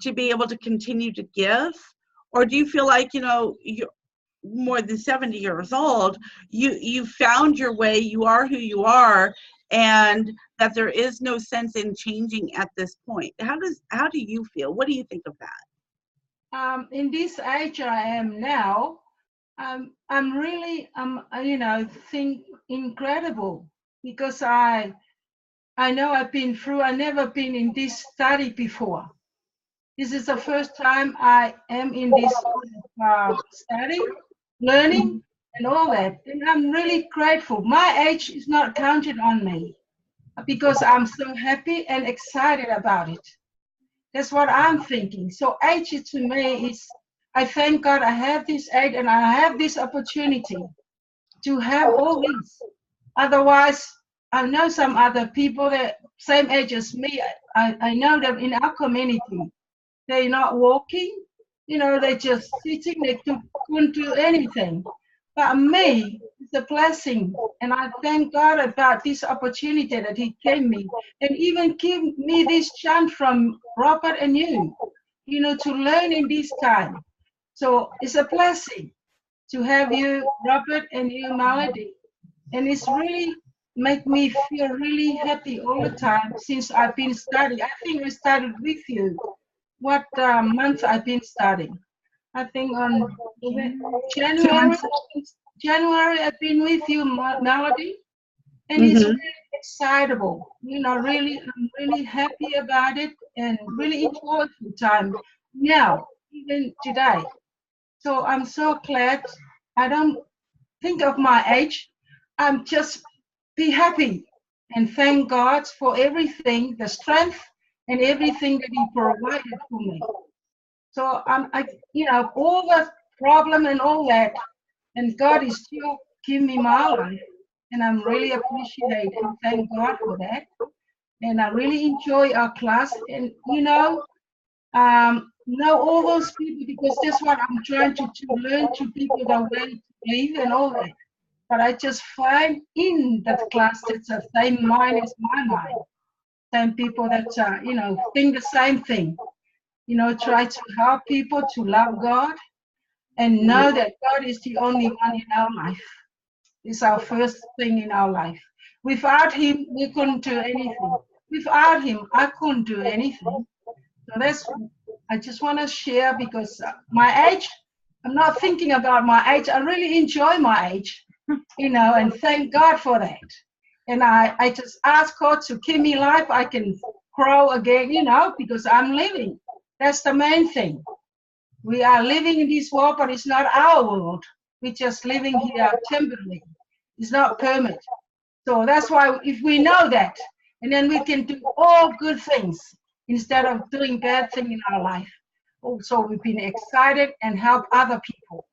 to be able to continue to give? Or do you feel like, you know, you're more than 70 years old, you found your way, you are who you are, and that there is no sense in changing at this point? How do you feel? What do you think of that? In this age I am now, I'm really, you know, think incredible, because I know I've been through. I never been in this study before. This is the first time I am in this study, learning, and all that. And I'm really grateful. My age is not counted on me, because I'm so happy and excited about it. That's what I'm thinking. So age to me is, I thank God I have this age and I have this opportunity to have all this. Otherwise, I know some other people that same age as me. I know that in our community, they're not walking, you know, they're just sitting, they couldn't do anything. But me, it's a blessing. And I thank God about this opportunity that He gave me. And even give me this chance from Robert and you know, to learn in this time. So it's a blessing to have you, Robert, and you, Melody. And it's really make me feel really happy all the time since I've been studying. I think I started with you. What month I've been studying? I think on January. January I've been with you, Melody, and it's Mm-hmm. really excitable. You know, really, I'm really happy about it and really enjoy the time now, even today. So I'm so glad. I don't think of my age. I'm just be happy and thank God for everything, the strength and everything that He provided for me. So you know, all the problem and all that, and God is still giving me my life, and I'm really appreciate and thank God for that. And I really enjoy our class, and you know all those people, because that's what I'm trying to learn to people the way to live and all that. But I just find in that class that's the same mind as my mind, same people that you know, think the same thing. You know, try to help people to love God and know that God is the only one in our life. It's our first thing in our life. Without Him, we couldn't do anything. Without Him, I couldn't do anything. So that's, I just want to share, because my age, I'm not thinking about my age. I really enjoy my age, you know, and thank God for that. And I just ask God to give me life. I can grow again, you know, because I'm living. That's the main thing. We are living in this world, but it's not our world. We're just living here temporarily. It's not permanent. So that's why if we know that, and then we can do all good things instead of doing bad things in our life. Also, we've been excited and help other people.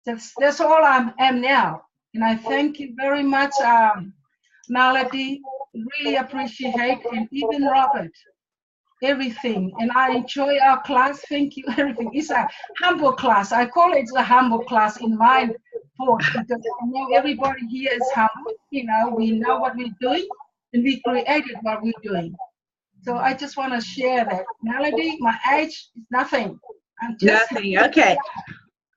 That's all I am now. And I thank you very much, Melody. Really appreciate, and even Robert, everything. And I enjoy our class. Thank you, everything. It's a humble class. I call it a humble class in my thoughts because I know everybody here is humble. You know, we know what we're doing and we created what we're doing. So I just want to share that. Melody, my age is nothing. I'm just Nothing. Okay.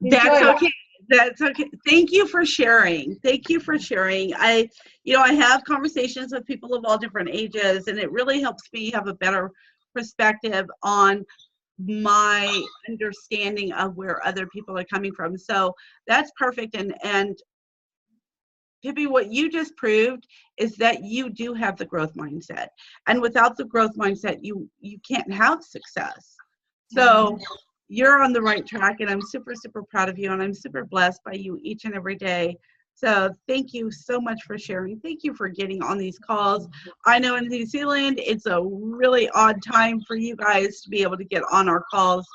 That's okay. That's okay. Thank you for sharing. Thank you for sharing. I have conversations with people of all different ages, and it really helps me have a better perspective on my understanding of where other people are coming from. So that's perfect. And Pippi, what you just proved is that you do have the growth mindset. And without the growth mindset, you can't have success. So you're on the right track, and I'm super, super proud of you, and I'm super blessed by you each and every day. So thank you so much for sharing. Thank you for getting on these calls. I know in New Zealand, it's a really odd time for you guys to be able to get on our calls.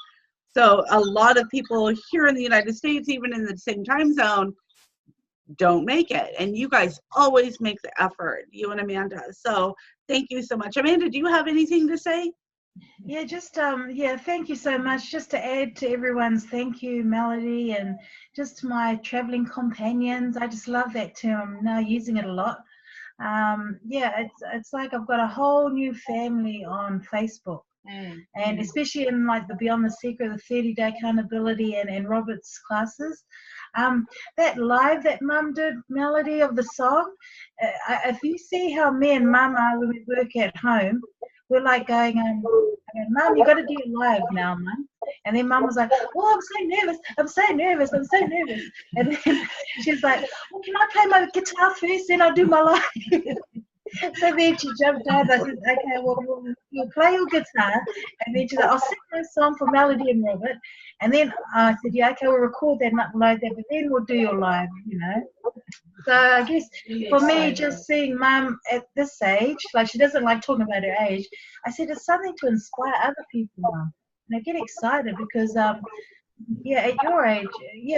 So a lot of people here in the United States, even in the same time zone, don't make it. And you guys always make the effort, you and Amanda. So thank you so much. Amanda, do you have anything to say? Yeah, just thank you so much. Just to add to everyone's thank you, Melody, and just my traveling companions. I just love that term. I'm now using it a lot. It's like I've got a whole new family on Facebook. And especially in like the Beyond the Secret, the 30-day accountability and Robert's classes. That live that Mum did, Melody, of the song, if you see how me and Mum are when we work at home, we're like going, Mum, you got to do it live now, Mum. And then Mum was like, oh, I'm so nervous. And then she's like, well, can I play my guitar first, then I'll do my live. So then she jumped on. I said, okay, well, we'll play your guitar. And then she's like, I'll sing this song for Melody and Robert. And then I said, yeah, okay, we'll record that and upload that, but then we'll do your live, you know. So I guess for me, just seeing Mum at this age, like she doesn't like talking about her age, I said it's something to inspire other people, Mum. And I get excited because, at your age,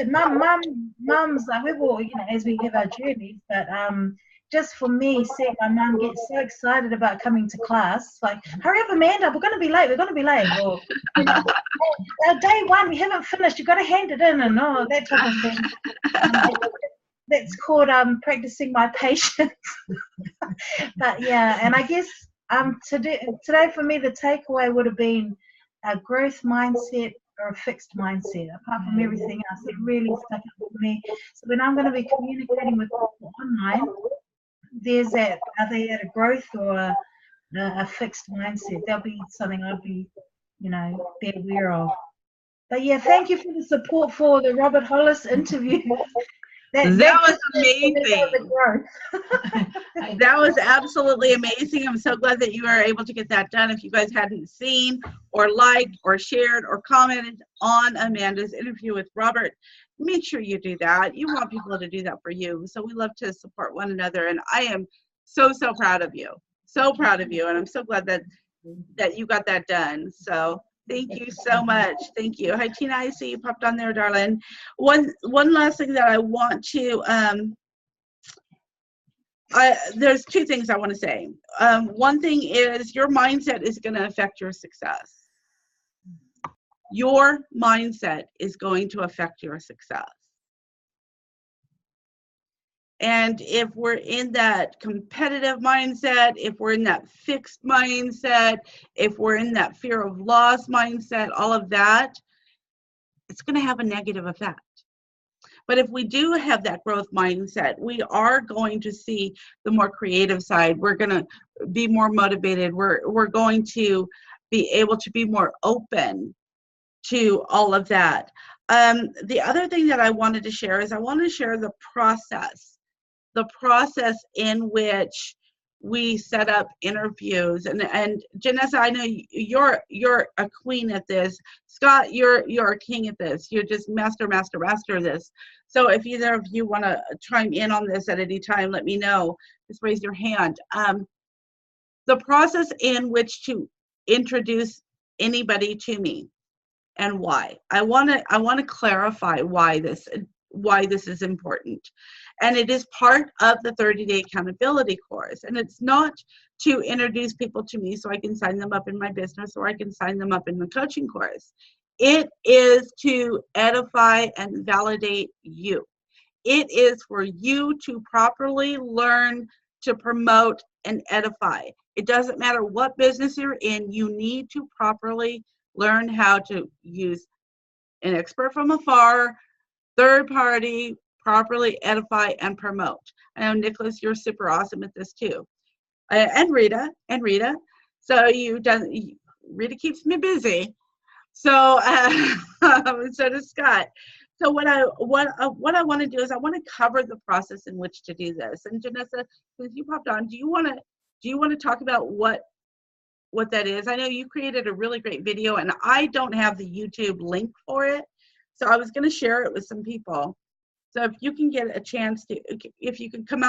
Mum's like, we've all, as we have our journeys, but just for me, seeing my mum get so excited about coming to class, like, hurry up, Amanda, we're going to be late. Or, day one, we haven't finished, you've got to hand it in, and that type of thing. That's called practicing my patience. But yeah, and I guess today for me, the takeaway would have been a growth mindset or a fixed mindset. Apart from everything else, it really stuck up with me. So when I'm going to be communicating with people online, there's that, are they at a growth or a fixed mindset? That'll be something I'd be, be aware of. But yeah, thank you for the support for the Robert Hollis interview. That was amazing. That was absolutely amazing. I'm so glad that you were able to get that done. If you guys hadn't seen or liked or shared or commented on Amanda's interview with Robert, make sure you do that. You want people to do that for you. So we love to support one another. And I am so, so proud of you. So proud of you. And I'm so glad that you got that done. So thank you so much. Thank you. Hi, Tina. I see you popped on there, darling. One last thing that I want to, there's two things I want to say. One thing is your mindset is going to affect your success. Your mindset is going to affect your success. And if we're in that competitive mindset, if we're in that fixed mindset, if we're in that fear of loss mindset, all of that, it's going to have a negative effect. But if we do have that growth mindset, we are going to see the more creative side. We're going to be more motivated. We're going to be able to be more open to all of that. The other thing that I wanted to share is I want to share the process in which we set up interviews. And Janessa, I know you're a queen at this. Scott, you're a king at this. You're just master this. So if either of you want to chime in on this at any time, let me know. just raise your hand. The process in which to introduce anybody to me and why. I want to clarify why this is important. And it is part of the 30-day accountability course. And it's not to introduce people to me so I can sign them up in my business or I can sign them up in the coaching course. It is to edify and validate you. It is for you to properly learn to promote and edify. It doesn't matter what business you're in, you need to properly learn how to use an expert from afar, third party, properly edify and promote. I know, Nicholas, you're super awesome at this too. And Rita. So Rita keeps me busy. So, so does Scott. So what I want to do is I want to cover the process in which to do this. And Janessa, since you popped on, do you want to talk about what that is? I know you created a really great video, and I don't have the YouTube link for it, so I was going to share it with some people. So if you can get a chance to, if you can come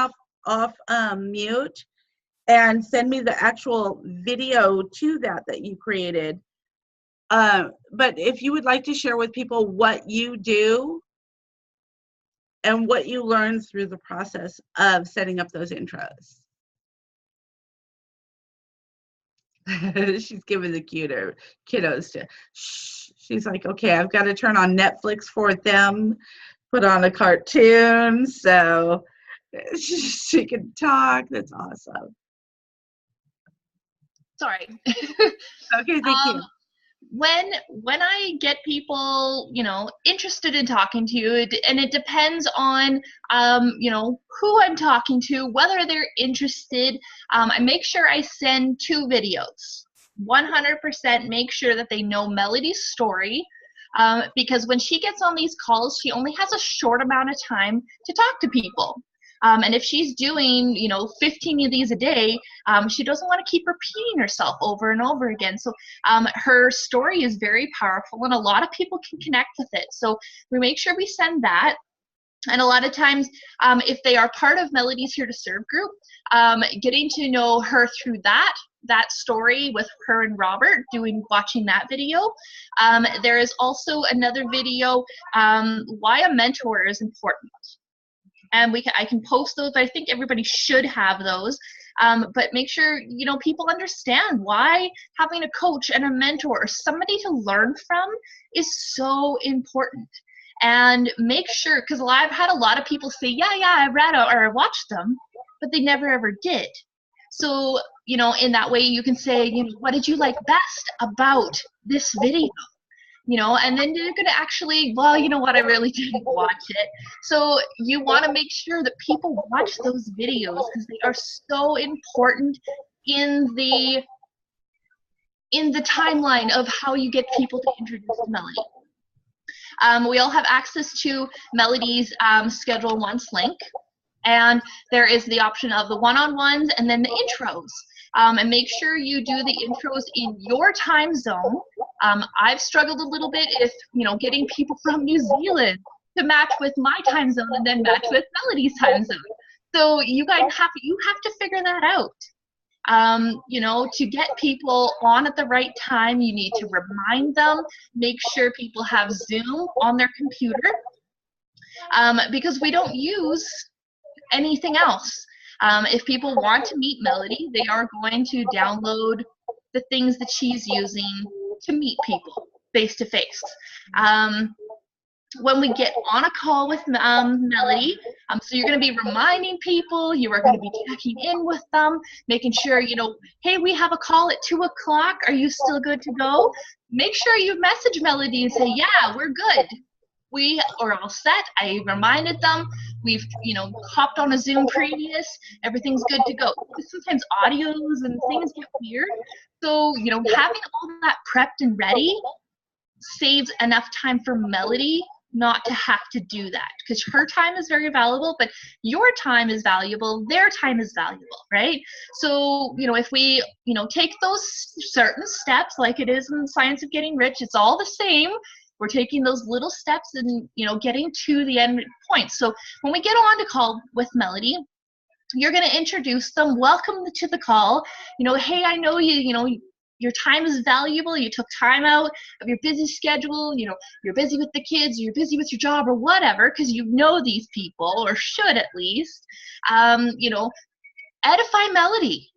off mute and send me the actual video to that you created. But if you would like to share with people what you do and what you learn through the process of setting up those intros. She's giving the kiddos to, she's like, okay, I've got to turn on Netflix for them, put on a cartoon so she can talk. That's awesome. Sorry. Okay, thank you. When I get people, interested in talking to you, and it depends on, who I'm talking to, whether they're interested, I make sure I send 2 videos. 100% make sure that they know Melody's story, because when she gets on these calls, she only has a short amount of time to talk to people. And if she's doing, 15 of these a day, she doesn't want to keep repeating herself over and over again. So her story is very powerful, and a lot of people can connect with it. So we make sure we send that. And a lot of times, if they are part of Melody's Here to Serve group, getting to know her through that story with her and Robert, watching that video. There is also another video, why a mentor is important. And I can post those. I think everybody should have those. But make sure, people understand why having a coach and a mentor or somebody to learn from is so important. And make sure, because I've had a lot of people say, yeah, I read or I watched them, but they never ever did. So, in that way you can say, what did you like best about this video? And then you're going to actually, well, you know what, I really didn't watch it. So you want to make sure that people watch those videos because they are so important in the timeline of how you get people to introduce to Melody. We all have access to Melody's Schedule Once link. And there is the option of the one-on-ones and then the intros. And make sure you do the intros in your time zone. I've struggled a little bit if, getting people from New Zealand to match with my time zone and then match with Melody's time zone. So you guys have to figure that out. To get people on at the right time, you need to remind them, make sure people have Zoom on their computer, because we don't use anything else. If people want to meet Melody, they are going to download the things that she's using to meet people face to face. When we get on a call with Melody, so you're going to be reminding people, you are going to be checking in with them, making sure, hey, we have a call at 2 o'clock. Are you still good to go? Make sure you message Melody and say, yeah, we're good. We are all set. I reminded them. We've, hopped on a Zoom previous. Everything's good to go. Sometimes audios and things get weird. So, having all that prepped and ready saves enough time for Melody not to have to do that, because her time is very valuable, but your time is valuable, their time is valuable, right? So, if we, take those certain steps, like it is in the Science of Getting Rich, it's all the same. We're taking those little steps and, getting to the end point. So when we get on to call with Melody, you're going to introduce them, welcome to the call. Hey, I know your time is valuable. You took time out of your busy schedule. You're busy with the kids, you're busy with your job or whatever, because you know these people, or should at least. Edify Melody.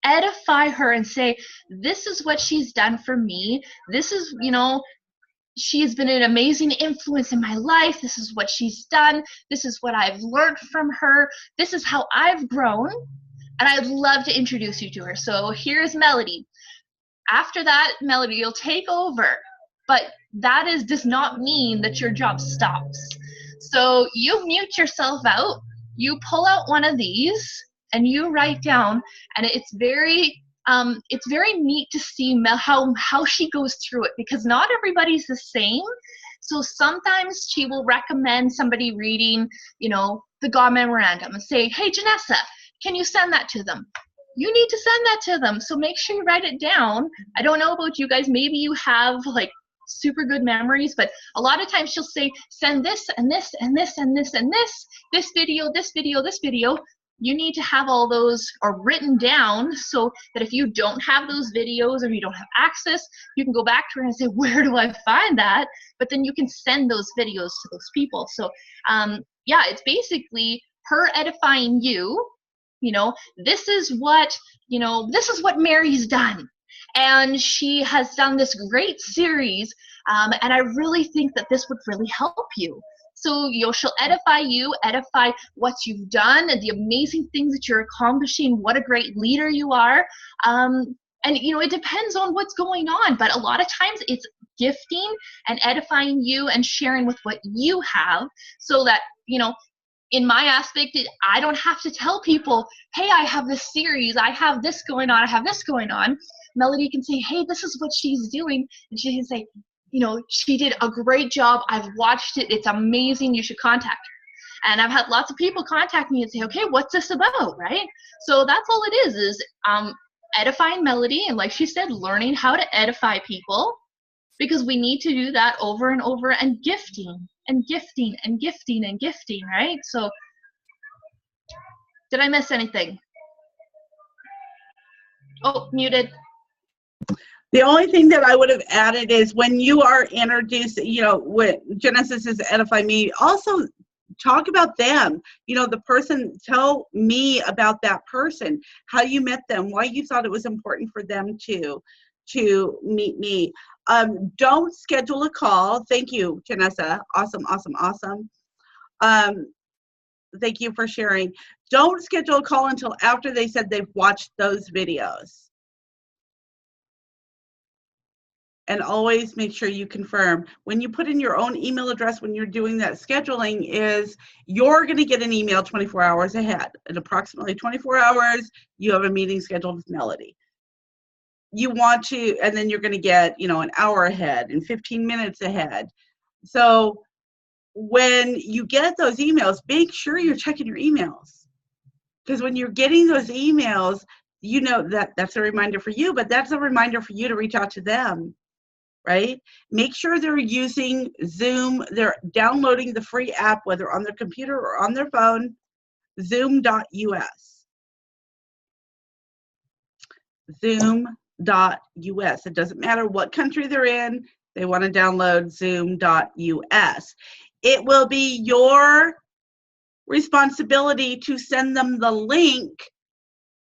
Edify her and say, this is what she's done for me. This is, she has been an amazing influence in my life. This is what she's done. This is what I've learned from her. This is how I've grown. And I'd love to introduce you to her. So here's Melody. After that, Melody, you'll take over. But that does not mean that your job stops. So you mute yourself out. You pull out one of these and you write down. And it's very neat to see how she goes through it, because not everybody's the same. So sometimes she will recommend somebody reading, the God Memorandum and say, hey, Janessa, can you send that to them? You need to send that to them. So make sure you write it down. I don't know about you guys. Maybe you have like super good memories, but a lot of times she'll say, send this and this and this and this and this video, this video, this video. You need to have all those are written down so that if you don't have those videos or you don't have access, you can go back to her and say, where do I find that? But then you can send those videos to those people. So it's basically her edifying you. This is what Mary's done. And she has done this great series. And I really think that this would really help you. So she'll edify you, edify what you've done and the amazing things that you're accomplishing, what a great leader you are. And it depends on what's going on, but a lot of times it's gifting and edifying you and sharing with what you have, so that, in my aspect, I don't have to tell people, hey, I have this series, I have this going on, I have this going on. Melody can say, hey, this is what she's doing. And she can say, she did a great job. I've watched it. It's amazing. You should contact her. And I've had lots of people contact me and say, okay, what's this about, right? So that's all it is edifying Melody. And like she said, learning how to edify people, because we need to do that over and over, and gifting and gifting and gifting and gifting, right? So did I miss anything? Oh, muted. The only thing that I would have added is when you are introduced, when Genesis is edify me, also talk about them. The person, tell me about that person, how you met them, why you thought it was important for them to meet me. Don't schedule a call. Thank you, Janessa. Awesome, awesome, awesome. Thank you for sharing. Don't schedule a call until after they said they've watched those videos. And always make sure you confirm. When you put in your own email address when you're doing that scheduling, you're going to get an email 24 hours ahead. In approximately 24 hours, you have a meeting scheduled with Melody. You want to, and then you're going to get, an hour ahead and 15 minutes ahead. So when you get those emails, make sure you're checking your emails. Because when you're getting those emails, that's a reminder for you, but that's a reminder for you to reach out to them. Right? Make sure they're using Zoom. They're downloading the free app, whether on their computer or on their phone, zoom.us. Zoom.us. It doesn't matter what country they're in. They want to download zoom.us. It will be your responsibility to send them the link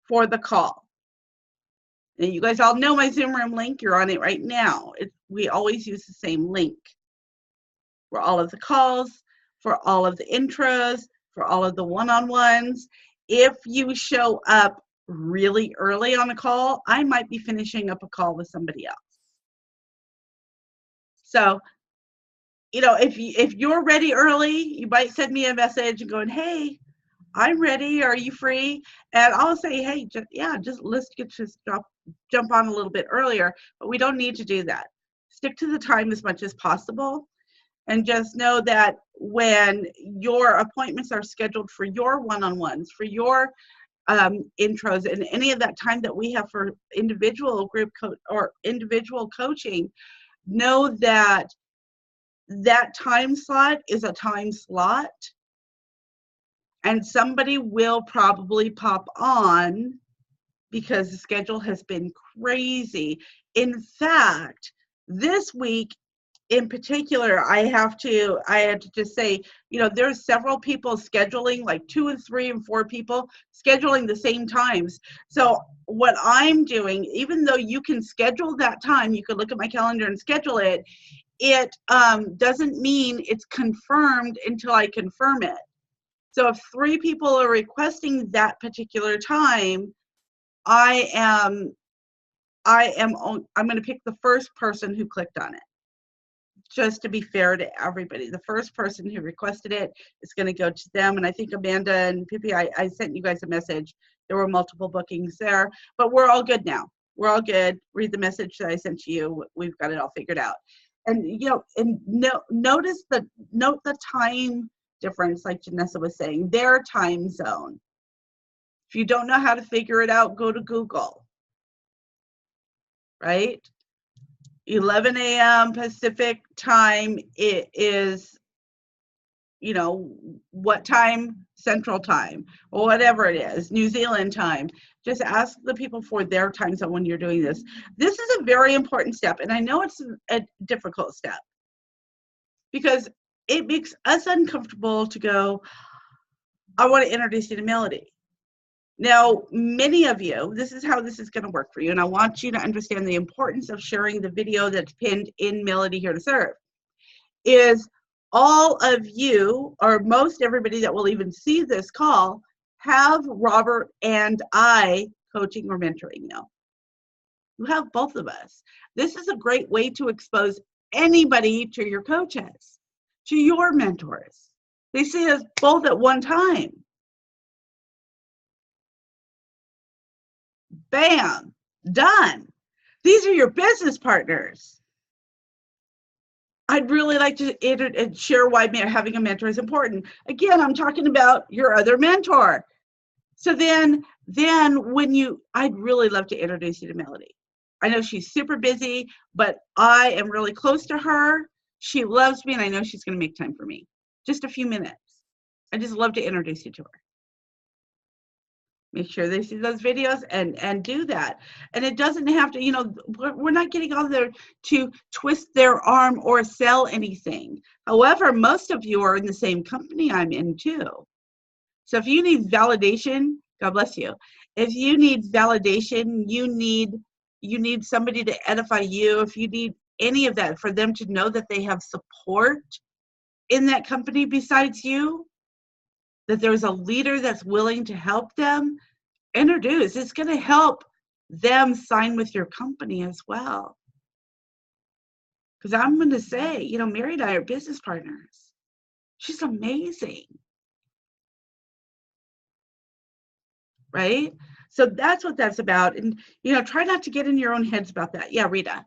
for the call. And you guys all know my Zoom room link. You're on it right now. We always use the same link for all of the calls, for all of the intros, for all of the one-on-ones. If you show up really early on a call, I might be finishing up a call with somebody else. So, if you're ready early, you might send me a message and going, hey, I'm ready. Are you free? And I'll say, hey, let's jump on a little bit earlier, but we don't need to do that. Stick to the time as much as possible, and just know that when your appointments are scheduled for your one-on-ones, for your intros, and any of that time that we have for individual group or individual coaching, know that that time slot is a time slot, and somebody will probably pop on because the schedule has been crazy. In fact, this week in particular, I had to just say, you know, there's several people scheduling, like 2 and 3 and 4 people scheduling the same times. So what I'm doing, even though you can schedule that time, you can look at my calendar and schedule it, it doesn't mean it's confirmed until I confirm it. So if 3 people are requesting that particular time, I'm going to pick the first person who clicked on it, just to be fair to everybody. The first person who requested it is going to go to them. And I think Amanda and Pippi, I sent you guys a message. There were multiple bookings there, but we're all good now. We're all good. Read the message that I sent to you. We've got it all figured out. And, you know, and note the time difference, like Janessa was saying, their time zone. If you don't know how to figure it out, go to Google, right? 11 a.m. Pacific time, it is, you know, what time? Central time, or whatever it is, New Zealand time. Just ask the people for their time zone when you're doing this. This is a very important step, and I know it's a difficult step because it makes us uncomfortable to go, I want to introduce you to Melody. Now, many of you, this is how this is going to work for you, and I want you to understand the importance of sharing the video that's pinned in Melody Here to Serve, is all of you, or most everybody that will even see this call, have Robert and I coaching or mentoring you. You have both of us. This is a great way to expose anybody to your coaches, to your mentors. They see us both at one time. Bam, done. These are your business partners. I'd really like to share why having a mentor is important. Again, I'm talking about your other mentor. So then I'd really love to introduce you to Melody. I know she's super busy, but I am really close to her. She loves me, and I know she's going to make time for me. Just a few minutes. I just love to introduce you to her. Make sure they see those videos and do that. And it doesn't have to, you know, we're not getting on there to twist their arm or sell anything. However, most of you are in the same company I'm in too. So if you need validation, God bless you. If you need validation, you need somebody to edify you. If you need any of that, for them to know that they have support in that company besides you, that there's a leader that's willing to help them, introduce. It's going to help them sign with your company as well. Because I'm going to say, you know, Mary and I are business partners. She's amazing. Right? So that's what that's about. And, you know, try not to get in your own heads about that. Yeah, Rita.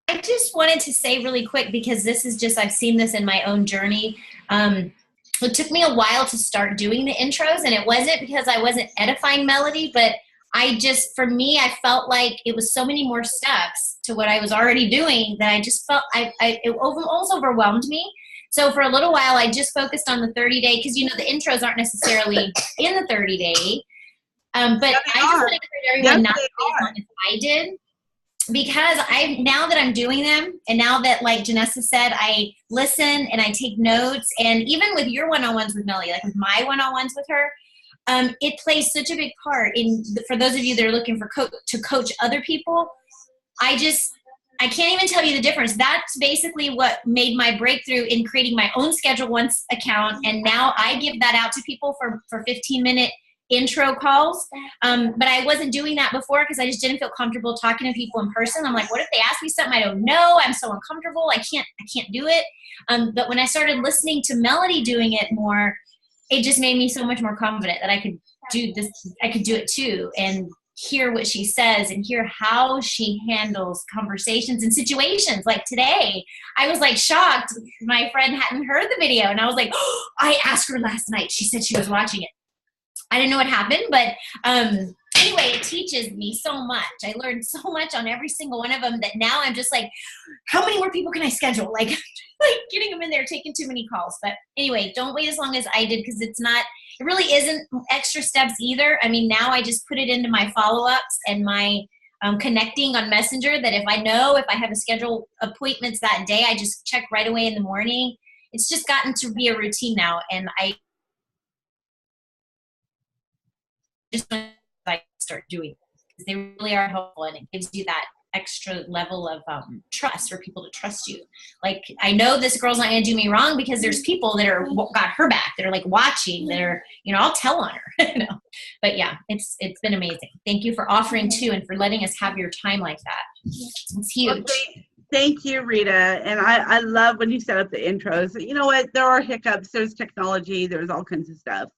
I just wanted to say really quick, because this is just, I've seen this in my own journey. It took me a while to start doing the intros, and it wasn't because I wasn't edifying Melody, but for me, I felt like it was so many more steps to what I was already doing that I just felt, it almost overwhelmed me. So for a little while, I just focused on the 30-day, because, you know, the intros aren't necessarily in the 30-day. But I just want to encourage everyone not to do as long as I did. Because now that I'm doing them, and now that, like Janessa said, I listen and I take notes, and even with your one-on-ones with Melody, like with my one-on-ones with her, it plays such a big part for those of you that are looking for to coach other people. I can't even tell you the difference. That's basically what made my breakthrough in creating my own Schedule Once account, and now I give that out to people for 15-minute intro calls, but I wasn't doing that before because I just didn't feel comfortable talking to people in person. I'm like, what if they ask me something I don't know? I'm so uncomfortable. I can't do it. But when I started listening to Melody doing it more, it just made me so much more confident that I could do this. I could do it too, and hear what she says and hear how she handles conversations and situations. Like today, I was like shocked. My friend hadn't heard the video, and I was like, oh, I asked her last night. She said she was watching it. I didn't know what happened, but anyway, it teaches me so much. I learned so much on every single one of them that now I'm just like, how many more people can I schedule? Like getting them in there, taking too many calls. But anyway, don't wait as long as I did, because it really isn't extra steps either. I mean, now I just put it into my follow-ups and my connecting on Messenger, that if I have a scheduled appointments that day, I just check right away in the morning. It's just gotten to be a routine now, and I just want to start doing it, because they really are helpful, and it gives you that extra level of trust for people to trust you. Like, I know this girl's not going to do me wrong, because there's people that are got her back, that are like watching, that are, I'll tell on her. But yeah, it's been amazing. Thank you for offering too, and for letting us have your time like that. It's huge. Well, thank you, Rita. And I love when you set up the intros. You know what? There are hiccups. There's technology. There's all kinds of stuff.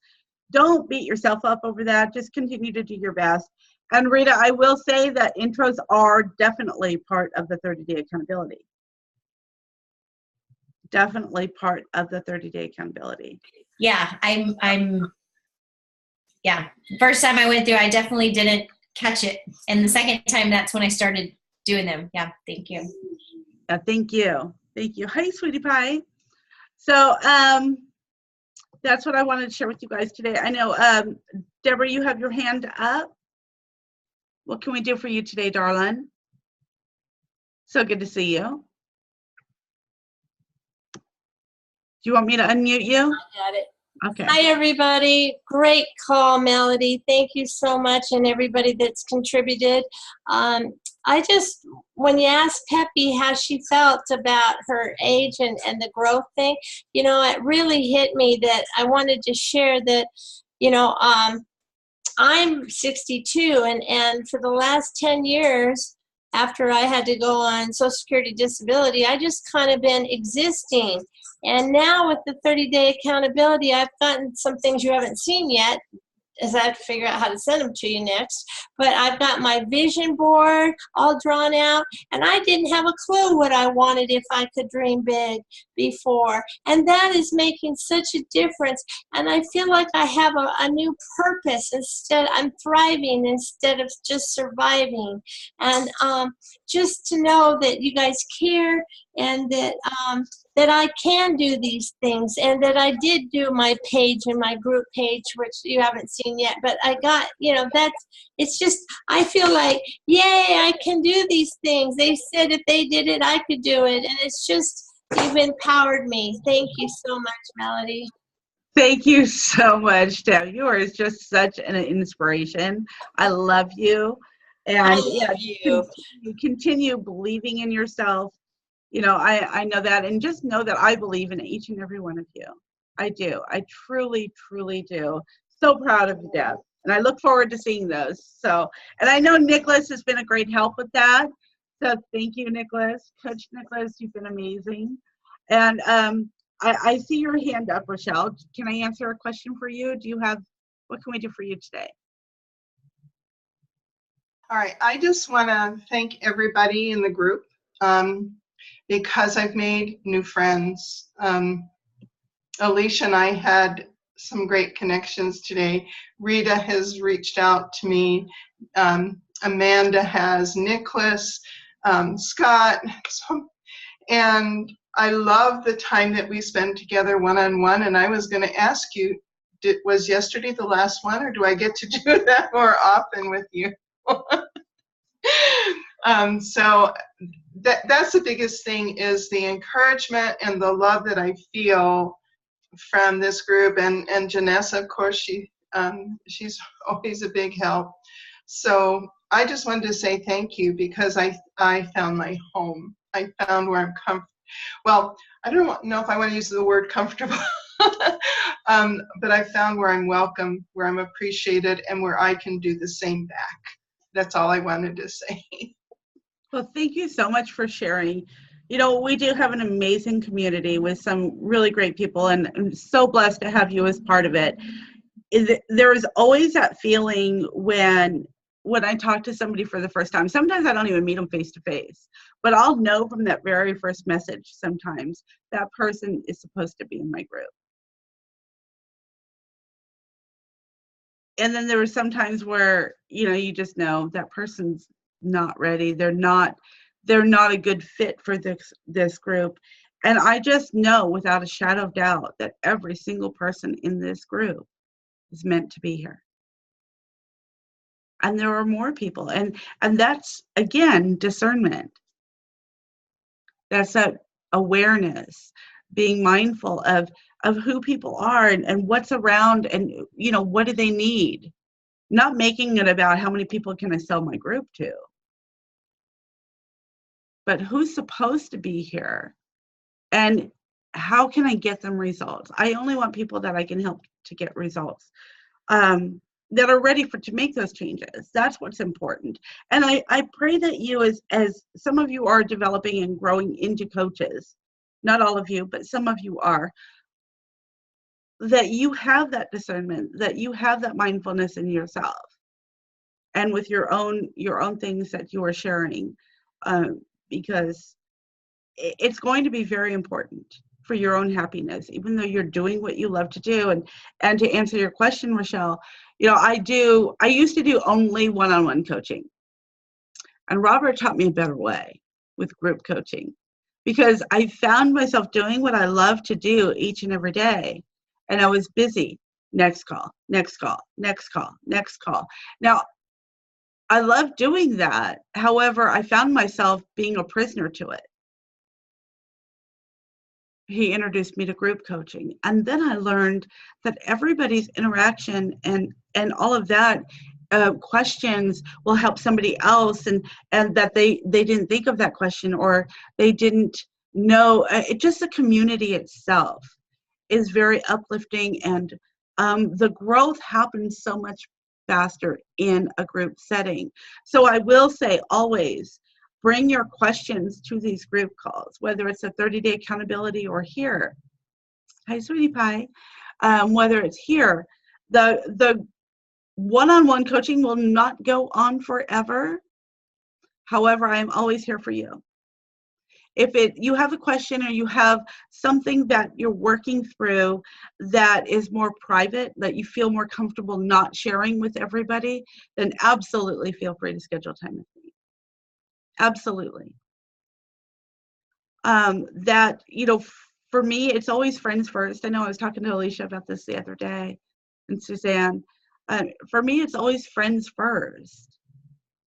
Don't beat yourself up over that. Just continue to do your best. And Rita, I will say that intros are definitely part of the 30-day accountability. Definitely part of the 30-day accountability. Yeah, yeah. First time I went through, I definitely didn't catch it. And the second time, that's when I started doing them. Yeah, thank you. Thank you. Thank you. Hi, sweetie pie. So that's what I wanted to share with you guys today. I know, Deborah, you have your hand up. What can we do for you today, darling? So good to see you. Do you want me to unmute you? I got it. Okay. Hi, everybody. Great call, Melody. Thank you so much, and everybody that's contributed. When you asked Peppy how she felt about her age and the growth thing, it really hit me that I wanted to share that, I'm 62, and for the last 10 years, after I had to go on Social Security disability, I just kind of been existing. And now with the 30-day accountability, I've gotten some things you haven't seen yet, as I have to figure out how to send them to you next. But I've got my vision board all drawn out, and I didn't have a clue what I wanted if I could dream big before. And that is making such a difference. And I feel like I have a new purpose. Instead, I'm thriving instead of just surviving. And just to know that you guys care, and that I can do these things, and that I did do my page and my group page, which you haven't seen yet, but I got, it's just, I feel like, yay, I can do these things. They said if they did it, I could do it. And it's just, you've empowered me. Thank you so much, Melody. Thank you so much, Deb. You are just such an inspiration. I love you. And I love you. Continue believing in yourself. I know that, and just know that I believe in each and every one of you. I do. I truly, truly do. So proud of you, Deb. And I look forward to seeing those. So, and I know Nicholas has been a great help with that. So thank you, Nicholas. Coach Nicholas, you've been amazing. And I see your hand up, Rochelle. Can I answer a question for you? What can we do for you today? All right. I just want to thank everybody in the group. Because I've made new friends. Alicia and I had some great connections today. Rita has reached out to me. Amanda has, Nicholas, Scott. And I love the time that we spend together one-on-one. And I was going to ask you, was yesterday the last one, or do I get to do that more often with you? So that's the biggest thing, is the encouragement and the love that I feel from this group. And Janessa, of course, she's always a big help. So I just wanted to say thank you, because I found my home. I found where I'm comfortable. Well, I don't know if I want to use the word comfortable, but I found where I'm welcome, where I'm appreciated, and where I can do the same back. That's all I wanted to say. Well, thank you so much for sharing. We do have an amazing community with some really great people, and I'm so blessed to have you as part of it. There is always that feeling when I talk to somebody for the first time. Sometimes I don't even meet them face to face, but I'll know from that very first message sometimes that person is supposed to be in my group. and then there were some times where, you know, you just know that person's not ready. They're not a good fit for this group. And I just know without a shadow of doubt that every single person in this group is meant to be here. And there are more people. And that's, again, discernment. That's that awareness, being mindful of who people are and what's around and, you know, what do they need? Not making it about how many people can I sell my group to, but who's supposed to be here and how can I get them results? I only want people that I can help to get results, that are ready to make those changes. That's what's important. And I pray that you, as some of you are developing and growing into coaches, not all of you, but some of you are, that you have that discernment, that you have that mindfulness in yourself and with your own things that you are sharing, because it's going to be very important for your own happiness, even though you're doing what you love to do. And to answer your question, Rochelle, you know, I used to do only one-on-one coaching, and Robert taught me a better way with group coaching, because I found myself doing what I love to do each and every day, and I was busy. Next call, next call, next call, next call. Now, I love doing that. However, I found myself being a prisoner to it. He introduced me to group coaching. And then I learned that everybody's interaction and all of that, questions will help somebody else, and that they didn't think of that question, or they didn't know. Just the community itself is very uplifting, and the growth happens so much faster in a group setting. So I will say, always bring your questions to these group calls, whether it's a 30-day accountability or here. Hi, sweetie pie. Whether it's here, the one-on-one coaching will not go on forever. However, I am always here for you. If you have a question or you have something that you're working through that is more private, that you feel more comfortable not sharing with everybody, then absolutely feel free to schedule time with me. Absolutely. That, you know, for me, it's always friends first. I know I was talking to Alicia about this the other day, and Suzanne. For me, it's always friends first.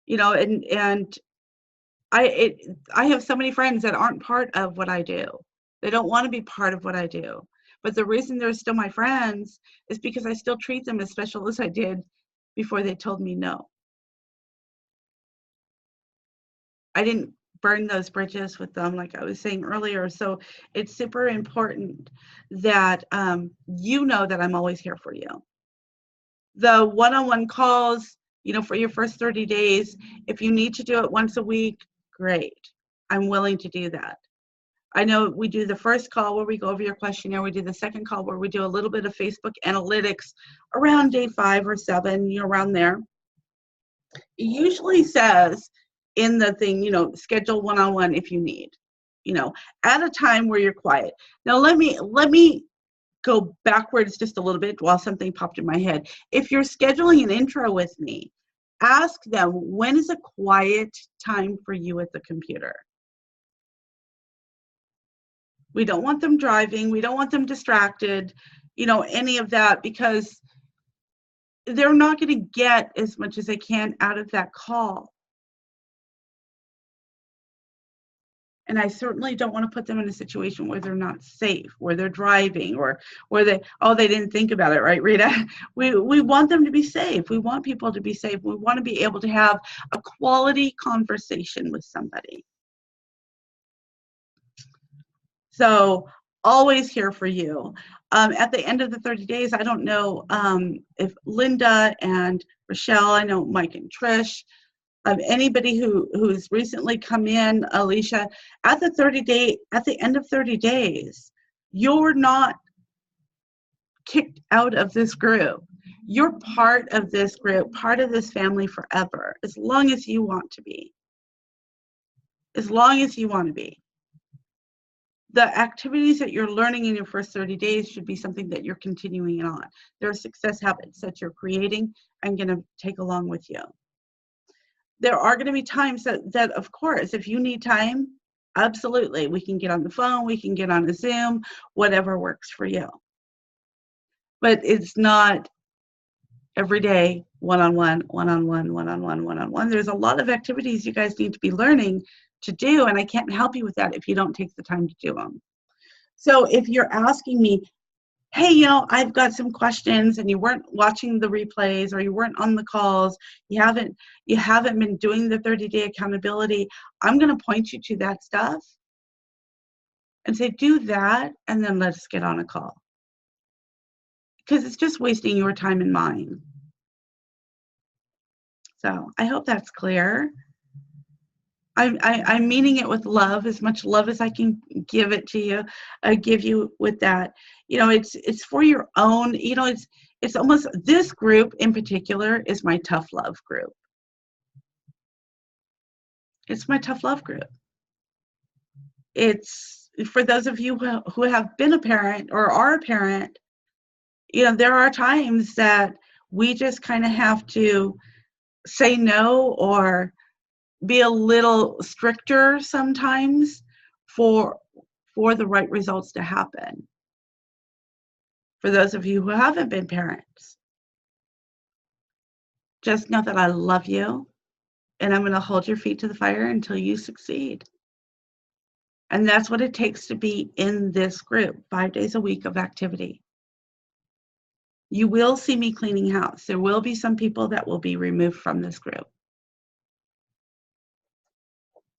You know, and I have so many friends that aren't part of what I do. They don't want to be part of what I do. But the reason they're still my friends is because I still treat them as special as I did before they told me no. I didn't burn those bridges with them, like I was saying earlier. So it's super important that you know that I'm always here for you. The one-on-one calls, you know, for your first 30 days, if you need to do it once a week, great. I'm willing to do that. I know we do the first call where we go over your questionnaire. We do the second call where we do a little bit of Facebook analytics around day 5 or 7, you know, around there. It usually says in the thing, you know, schedule one-on-one if you need, you know, at a time where you're quiet. Now let me go backwards just a little bit while something popped in my head. If you're scheduling an intro with me, ask them, when is a quiet time for you at the computer? We don't want them driving. We don't want them distracted, you know, any of that, because they're not going to get as much as they can out of that call. And I certainly don't want to put them in a situation where they're not safe, where they're driving, or where they didn't think about it, right, Rita? We want them to be safe. We want people to be safe. We want to be able to have a quality conversation with somebody. So always here for you. At the end of the 30 days, I don't know if Linda and Rochelle, I know Mike and Trish, anybody who's recently come in, Alicia, at the end of 30 days, you're not kicked out of this group. You're part of this group, part of this family forever, as long as you want to be. As long as you want to be. the activities that you're learning in your first 30 days should be something that you're continuing on. There are success habits that you're creating and going to take along with you. There are going to be times that, of course, if you need time, absolutely, we can get on the phone, we can get on a Zoom, whatever works for you. But it's not every day, one-on-one, one-on-one, one-on-one, one-on-one. There's a lot of activities you guys need to be learning to do, and I can't help you with that if you don't take the time to do them. So if you're asking me, hey, you know, I've got some questions, and you weren't watching the replays, or you weren't on the calls, you haven't been doing the 30-day accountability, I'm going to point you to that stuff and say, do that, and then let's get on a call. Because it's just wasting your time and mine. So I hope that's clear. I'm meaning it with love, as much love as I can give it to you, give you with that. You know, it's for your own, you know, it's almost, this group in particular is my tough love group. It's my tough love group. It's for those of you who have been a parent or are a parent, you know, there are times that we just kind of have to say no or be a little stricter sometimes for the right results to happen. For those of you who haven't been parents, just know that I love you, and I'm going to hold your feet to the fire until you succeed. And that's what it takes to be in this group, 5 days a week of activity. You will see me cleaning house. There will be some people that will be removed from this group,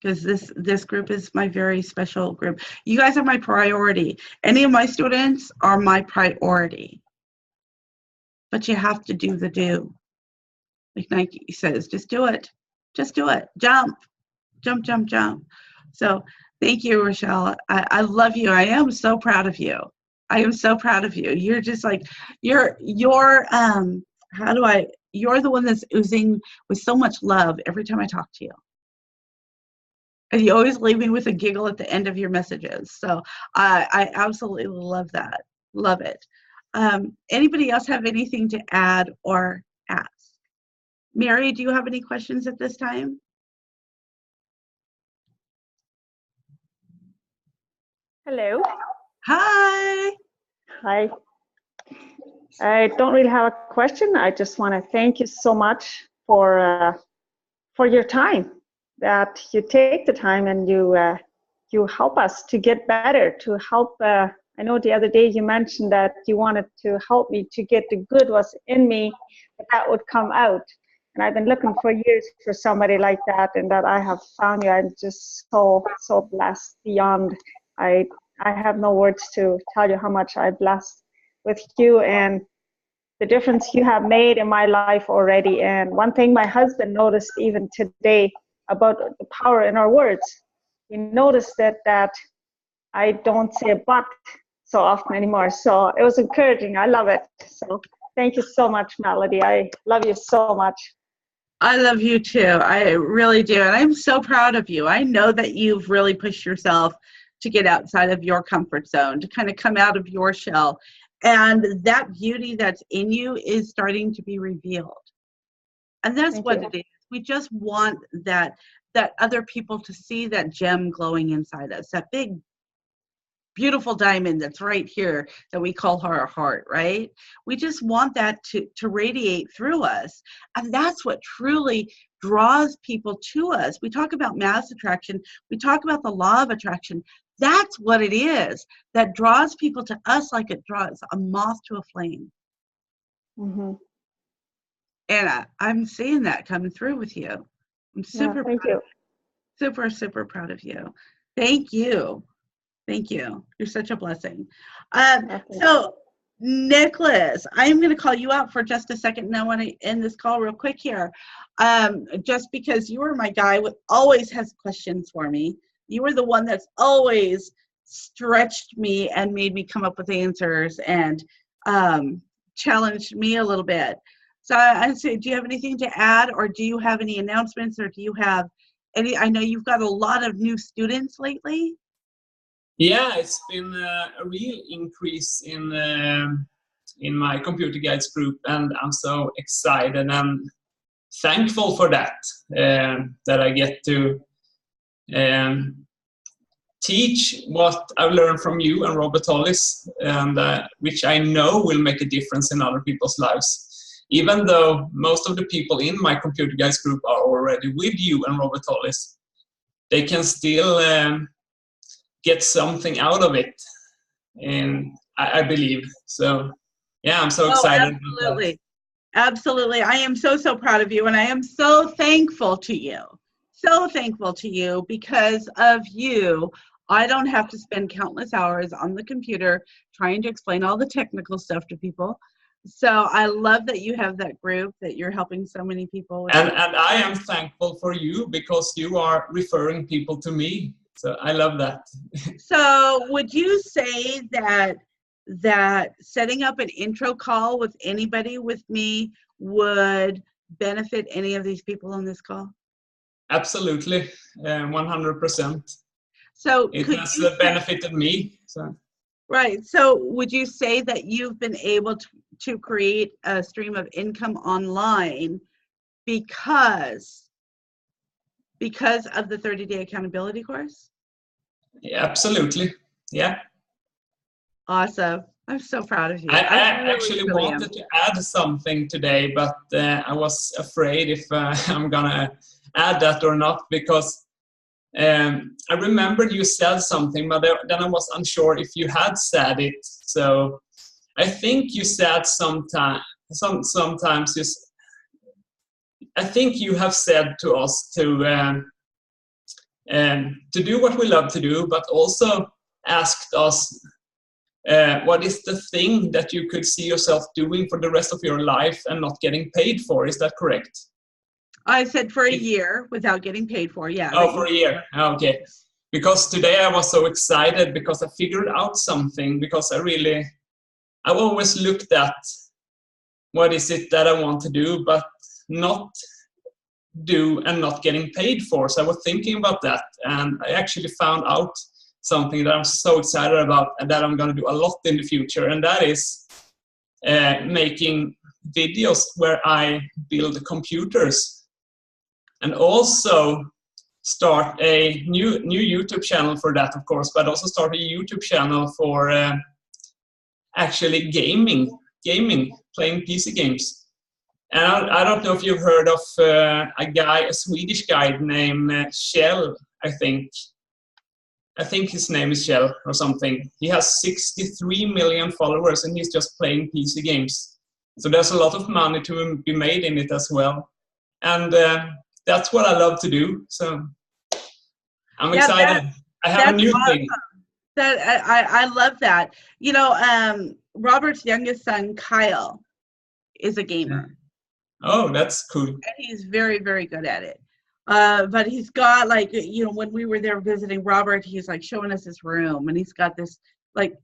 because this group is my very special group. You guys are my priority. Any of my students are my priority. But you have to do the do. Like Nike says, just do it. Just do it. Jump. Jump, jump, jump. So thank you, Rochelle. I love you. I am so proud of you. I am so proud of you. You're just like, you're the one that's oozing with so much love every time I talk to you. And you always leave me with a giggle at the end of your messages. So I absolutely love that. Love it. Anybody else have anything to add or ask? Mary, do you have any questions at this time? Hello. Hi. Hi. I don't really have a question. I just want to thank you so much for your time, that you take the time and you help us to get better, to help. I know the other day you mentioned that you wanted to help me to get the good was in me, that would come out. And I've been looking for years for somebody like that, and that I have found you. I'm just so blessed beyond. I have no words to tell you how much I'm blessed with you and the difference you have made in my life already. And one thing my husband noticed even today about the power in our words, he noticed that I don't say but so often anymore. So it was encouraging. I love it. So thank you so much, Melody. I love you so much. I love you too. I really do. And I'm so proud of you. I know that you've really pushed yourself to get outside of your comfort zone, to kind of come out of your shell. And that beauty that's in you is starting to be revealed. And that's Thank what you. it is. We just want that other people to see that gem glowing inside us, that big, beautiful diamond that's right here that we call our heart, right? We just want that to radiate through us. And that's what truly draws people to us. We talk about mass attraction. We talk about the law of attraction. That's what it is that draws people to us, like it draws a moth to a flame. Mm-hmm. And I'm seeing that coming through with you. I'm super Thank proud. you. Super proud of you. Thank you. Thank you. You're such a blessing. So, Nicholas, I'm going to call you out for just a second, and I want to end this call real quick here. Just because you are my guy who always has questions for me. You were the one that's always stretched me and made me come up with answers and challenged me a little bit. So I say, do you have anything to add, or do you have any announcements, or do you have any? I know you've got a lot of new students lately. Yeah, it's been a real increase in my computer guides group, and I'm so excited and thankful for that. That I get to teach what I've learned from you and Robert Hollis, and which I know will make a difference in other people's lives. Even though most of the people in my computer guides group are already with you and Robert Hollis, they can still get something out of it, and I believe so. Yeah, I'm so excited. Absolutely. Absolutely. I am so, so proud of you, and I am so thankful to you. So thankful to you. Because of you, I don't have to spend countless hours on the computer trying to explain all the technical stuff to people. So I love that you have that group, that you're helping so many people with. And I am thankful for you, because you are referring people to me. So I love that. So would you say that setting up an intro call with anybody with me would benefit any of these people on this call? Absolutely, 100%. So it has benefited me. So. Right. So would you say that you've been able to create a stream of income online because of the 30-day accountability course? Yeah, absolutely. Yeah. Awesome. I'm so proud of you. I actually wanted to add something today, but I was afraid if I'm gonna add that or not, because I remembered you said something, but then I was unsure if you had said it. So I think you said sometimes I think you have said to us to do what we love to do, but also asked us what is the thing that you could see yourself doing for the rest of your life and not getting paid for? Is that correct? I said for a year without getting paid for, yeah. Oh, for a year. Okay. Because today I was so excited because I figured out something, because I've always looked at what is it that I want to do, but not do and not getting paid for. So I was thinking about that, and I actually found out something that I'm so excited about and that I'm going to do a lot in the future, and that is making videos where I build computers, and also start a new YouTube channel for that, of course, but also start a YouTube channel for actually gaming, playing PC games. And I don't know if you've heard of a Swedish guy named Kjell, I think his name is Kjell or something. He has 63 million followers, and he's just playing PC games. So there's a lot of money to be made in it as well. And that's what I love to do. So I'm excited. I have a new thing. I love that. You know, Robert's youngest son, Kyle, is a gamer. Oh, that's cool. And he's very, very good at it. But he's got, like, you know, when we were there visiting Robert, he's like showing us his room, and he's got this like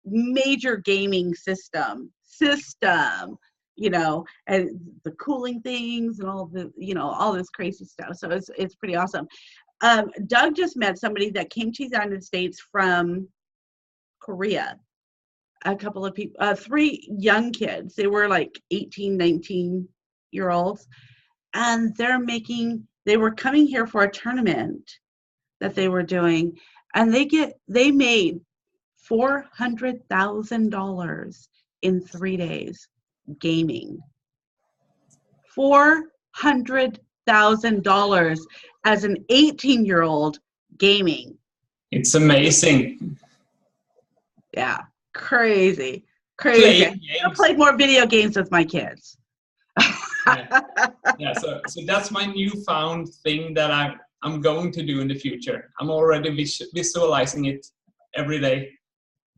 major gaming system, you know, and the cooling things and all the, you know, all this crazy stuff. So it's pretty awesome. Doug just met somebody that came to the United States from Korea. A couple of people, 3 young kids. They were like 18, 19-year-olds, and they were coming here for a tournament that they were doing, and they made $400,000 in 3 days gaming. $400,000 as an 18-year-old gaming. It's amazing. Yeah, crazy. I played more video games with my kids. Yeah, so that's my newfound thing that I'm going to do in the future. I'm already visualizing it every day.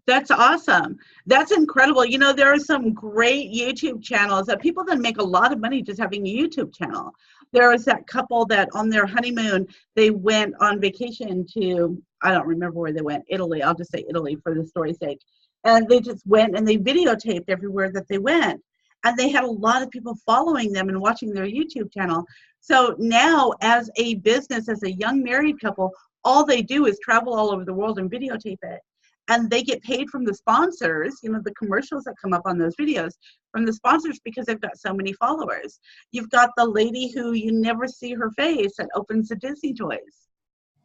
That's awesome. That's incredible. You know, there are some great YouTube channels that people that make a lot of money just having a YouTube channel. There was that couple that on their honeymoon, they went on vacation to, I don't remember where they went, Italy. I'll just say Italy for the story's sake. And they just went and they videotaped everywhere that they went. And they had a lot of people following them and watching their YouTube channel. So now as a business, as a young married couple, all they do is travel all over the world and videotape it. And they get paid from the sponsors, you know, the commercials that come up on those videos, from the sponsors because they've got so many followers. You've got the lady who you never see her face that opens the Disney toys,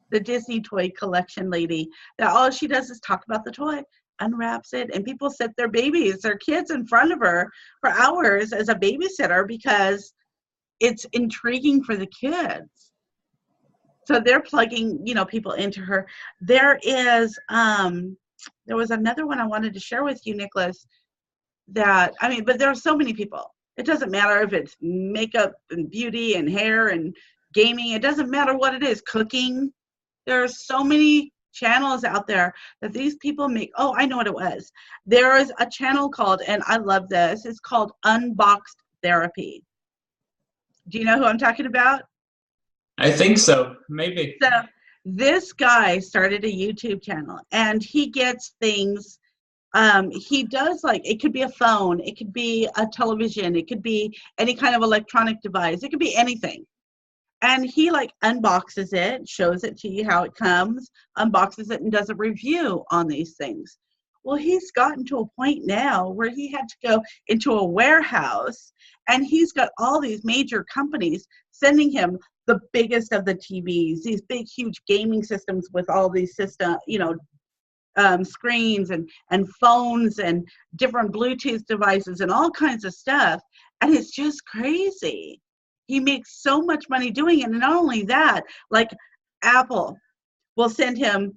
the Disney toy collection lady, that all she does is talk about the toy, unwraps it, and people sit their babies, their kids in front of her for hours as a babysitter because it's intriguing for the kids. So they're plugging, you know, people into her. There was another one I wanted to share with you, Nicholas, that, I mean, but there are so many people. It doesn't matter if it's makeup and beauty and hair and gaming. It doesn't matter what it is, cooking. There are so many channels out there that these people make. Oh, I know what it was. There is a channel called, and I love this, it's called Unboxed Therapy. Do you know who I'm talking about? I think so, maybe. So this guy started a YouTube channel, and he gets things, he does, like, it could be a phone, it could be a television, it could be any kind of electronic device, it could be anything. And he like unboxes it, shows it to you how it comes, unboxes it, and does a review on these things. Well, he's gotten to a point now where he had to go into a warehouse, and he's got all these major companies sending him the biggest of the TVs, these big, huge gaming systems with all these system, you know, screens and phones and different Bluetooth devices and all kinds of stuff. And it's just crazy. He makes so much money doing it. And not only that, like Apple will send him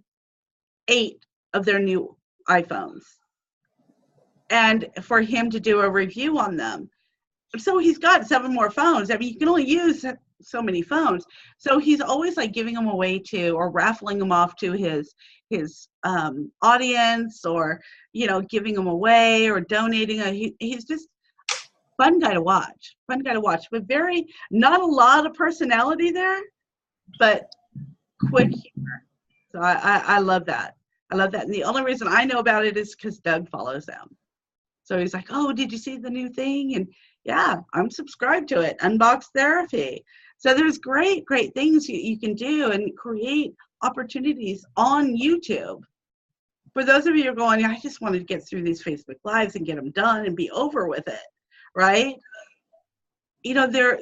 8 of their new iPhones and for him to do a review on them. So he's got 7 more phones. I mean, you can only use so many phones. So he's always like giving them away to, or raffling them off to his audience, or, you know, giving them away or donating. He's just fun guy to watch, but very, not a lot of personality there, but quick humor. So I love that. I love that. And the only reason I know about it is because Doug follows them. So he's like, oh, did you see the new thing? And yeah, I'm subscribed to it, Unboxed Therapy. So there's great things you can do and create opportunities on YouTube. For those of you who are going, I just wanted to get through these Facebook Lives and get them done and be over with it, right? You know, there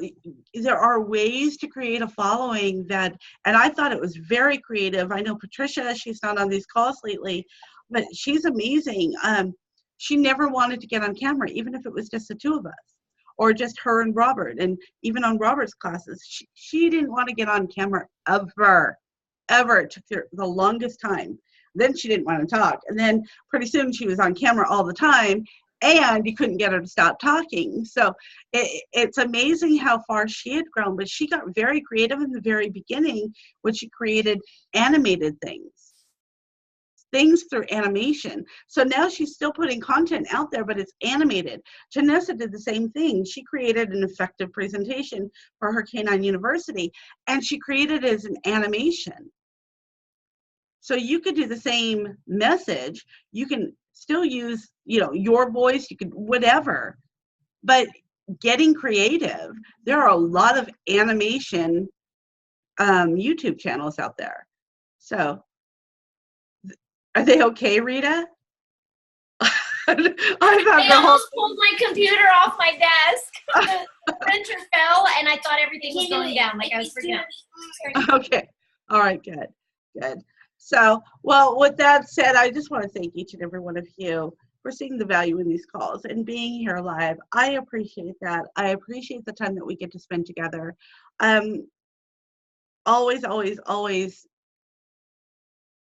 are ways to create a following that, and I thought it was very creative. I know Patricia, she's not on these calls lately, but she's amazing. She never wanted to get on camera, even if it was just the 2 of us, or just her and Robert. And even on Robert's classes, she didn't want to get on camera ever. It took her the longest time. Then she didn't want to talk. And then pretty soon she was on camera all the time, and you couldn't get her to stop talking. So it's amazing how far she had grown, but she got very creative in the very beginning when she created animated things through animation. So now she's still putting content out there, but it's animated. Janessa did the same thing. She created an effective presentation for her K9 University, and she created it as an animation. So you could do the same message. You can still use, you know, your voice, you could whatever, but getting creative. There are a lot of animation YouTube channels out there. So are they okay, Rita? I almost pulled my computer off my desk. The printer fell, and I thought everything was going down. Like I was freaking out. Okay. All right. Good. So, well, with that said, I just want to thank each and every one of you for seeing the value in these calls and being here live. I appreciate that. I appreciate the time that we get to spend together. Always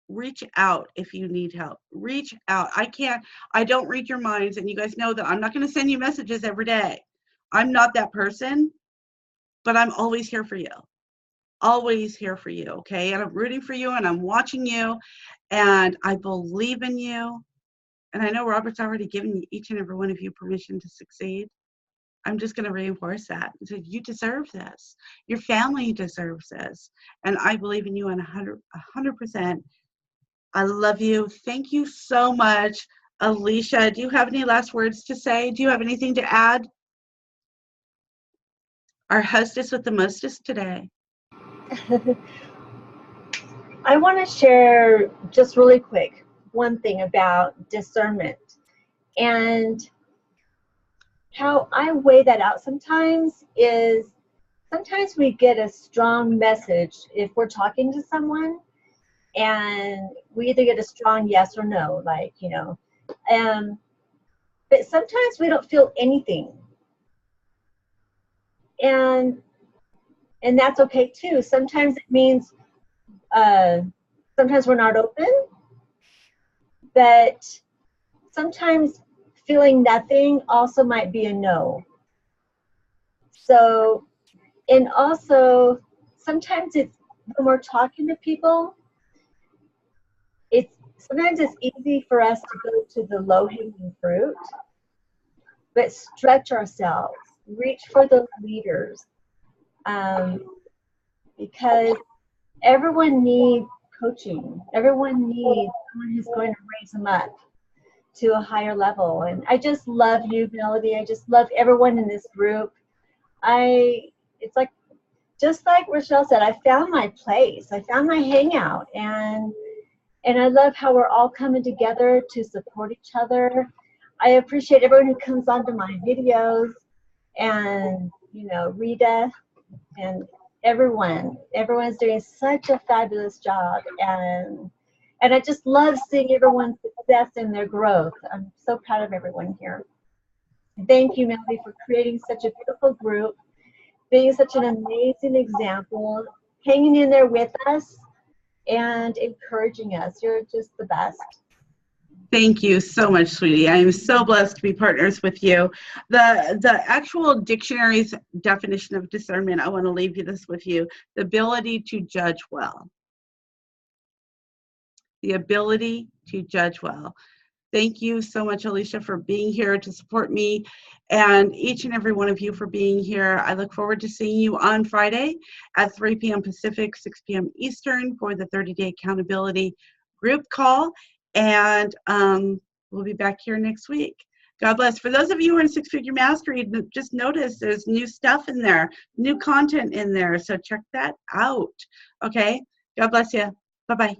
reach out if you need help. Reach out. I don't read your minds, and you guys know that I'm not going to send you messages every day. I'm not that person, but I'm always here for you. Always here for you, okay? And I'm rooting for you, and I'm watching you, and I believe in you. And I know Robert's already given each and every one of you permission to succeed. I'm just going to reinforce that. So you deserve this. Your family deserves this. And I believe in you 100%. I love you. Thank you so much. Alicia, do you have any last words to say? Do you have anything to add? Our hostess with the mostest today. I want to share just really quick one thing about discernment and how I weigh that out sometimes is sometimes we get a strong message if we're talking to someone and we either get a strong yes or no, like, you know, but sometimes we don't feel anything. And that's okay too. Sometimes it means sometimes we're not open, but sometimes feeling nothing also might be a no. So, and also sometimes it's when we're talking to people, sometimes it's easy for us to go to the low-hanging fruit, but stretch ourselves, reach for the leaders, because everyone needs coaching. Everyone needs someone who's going to raise them up to a higher level. And I just love you, Melody. I just love everyone in this group. It's like, just like Rochelle said, I found my place. I found my hangout, and I love how we're all coming together to support each other. I appreciate everyone who comes onto my videos, and, you know, Rita and everyone's doing such a fabulous job, and I just love seeing everyone's success and their growth. I'm so proud of everyone here. Thank you, Melody, for creating such a beautiful group, being such an amazing example, hanging in there with us and encouraging us. You're just the best. Thank you so much, sweetie. I am so blessed to be partners with you. The actual dictionary's definition of discernment, I want to leave with you. The ability to judge well. The ability to judge well. Thank you so much, Alicia, for being here to support me, and each and every one of you for being here. I look forward to seeing you on Friday at 3 p.m. Pacific, 6 p.m. Eastern for the 30-day accountability group call. And we'll be back here next week. God bless. For those of you who are in Six Figure Mastery, just notice there's new stuff in there, new content in there. So check that out. Okay. God bless you. Bye-bye.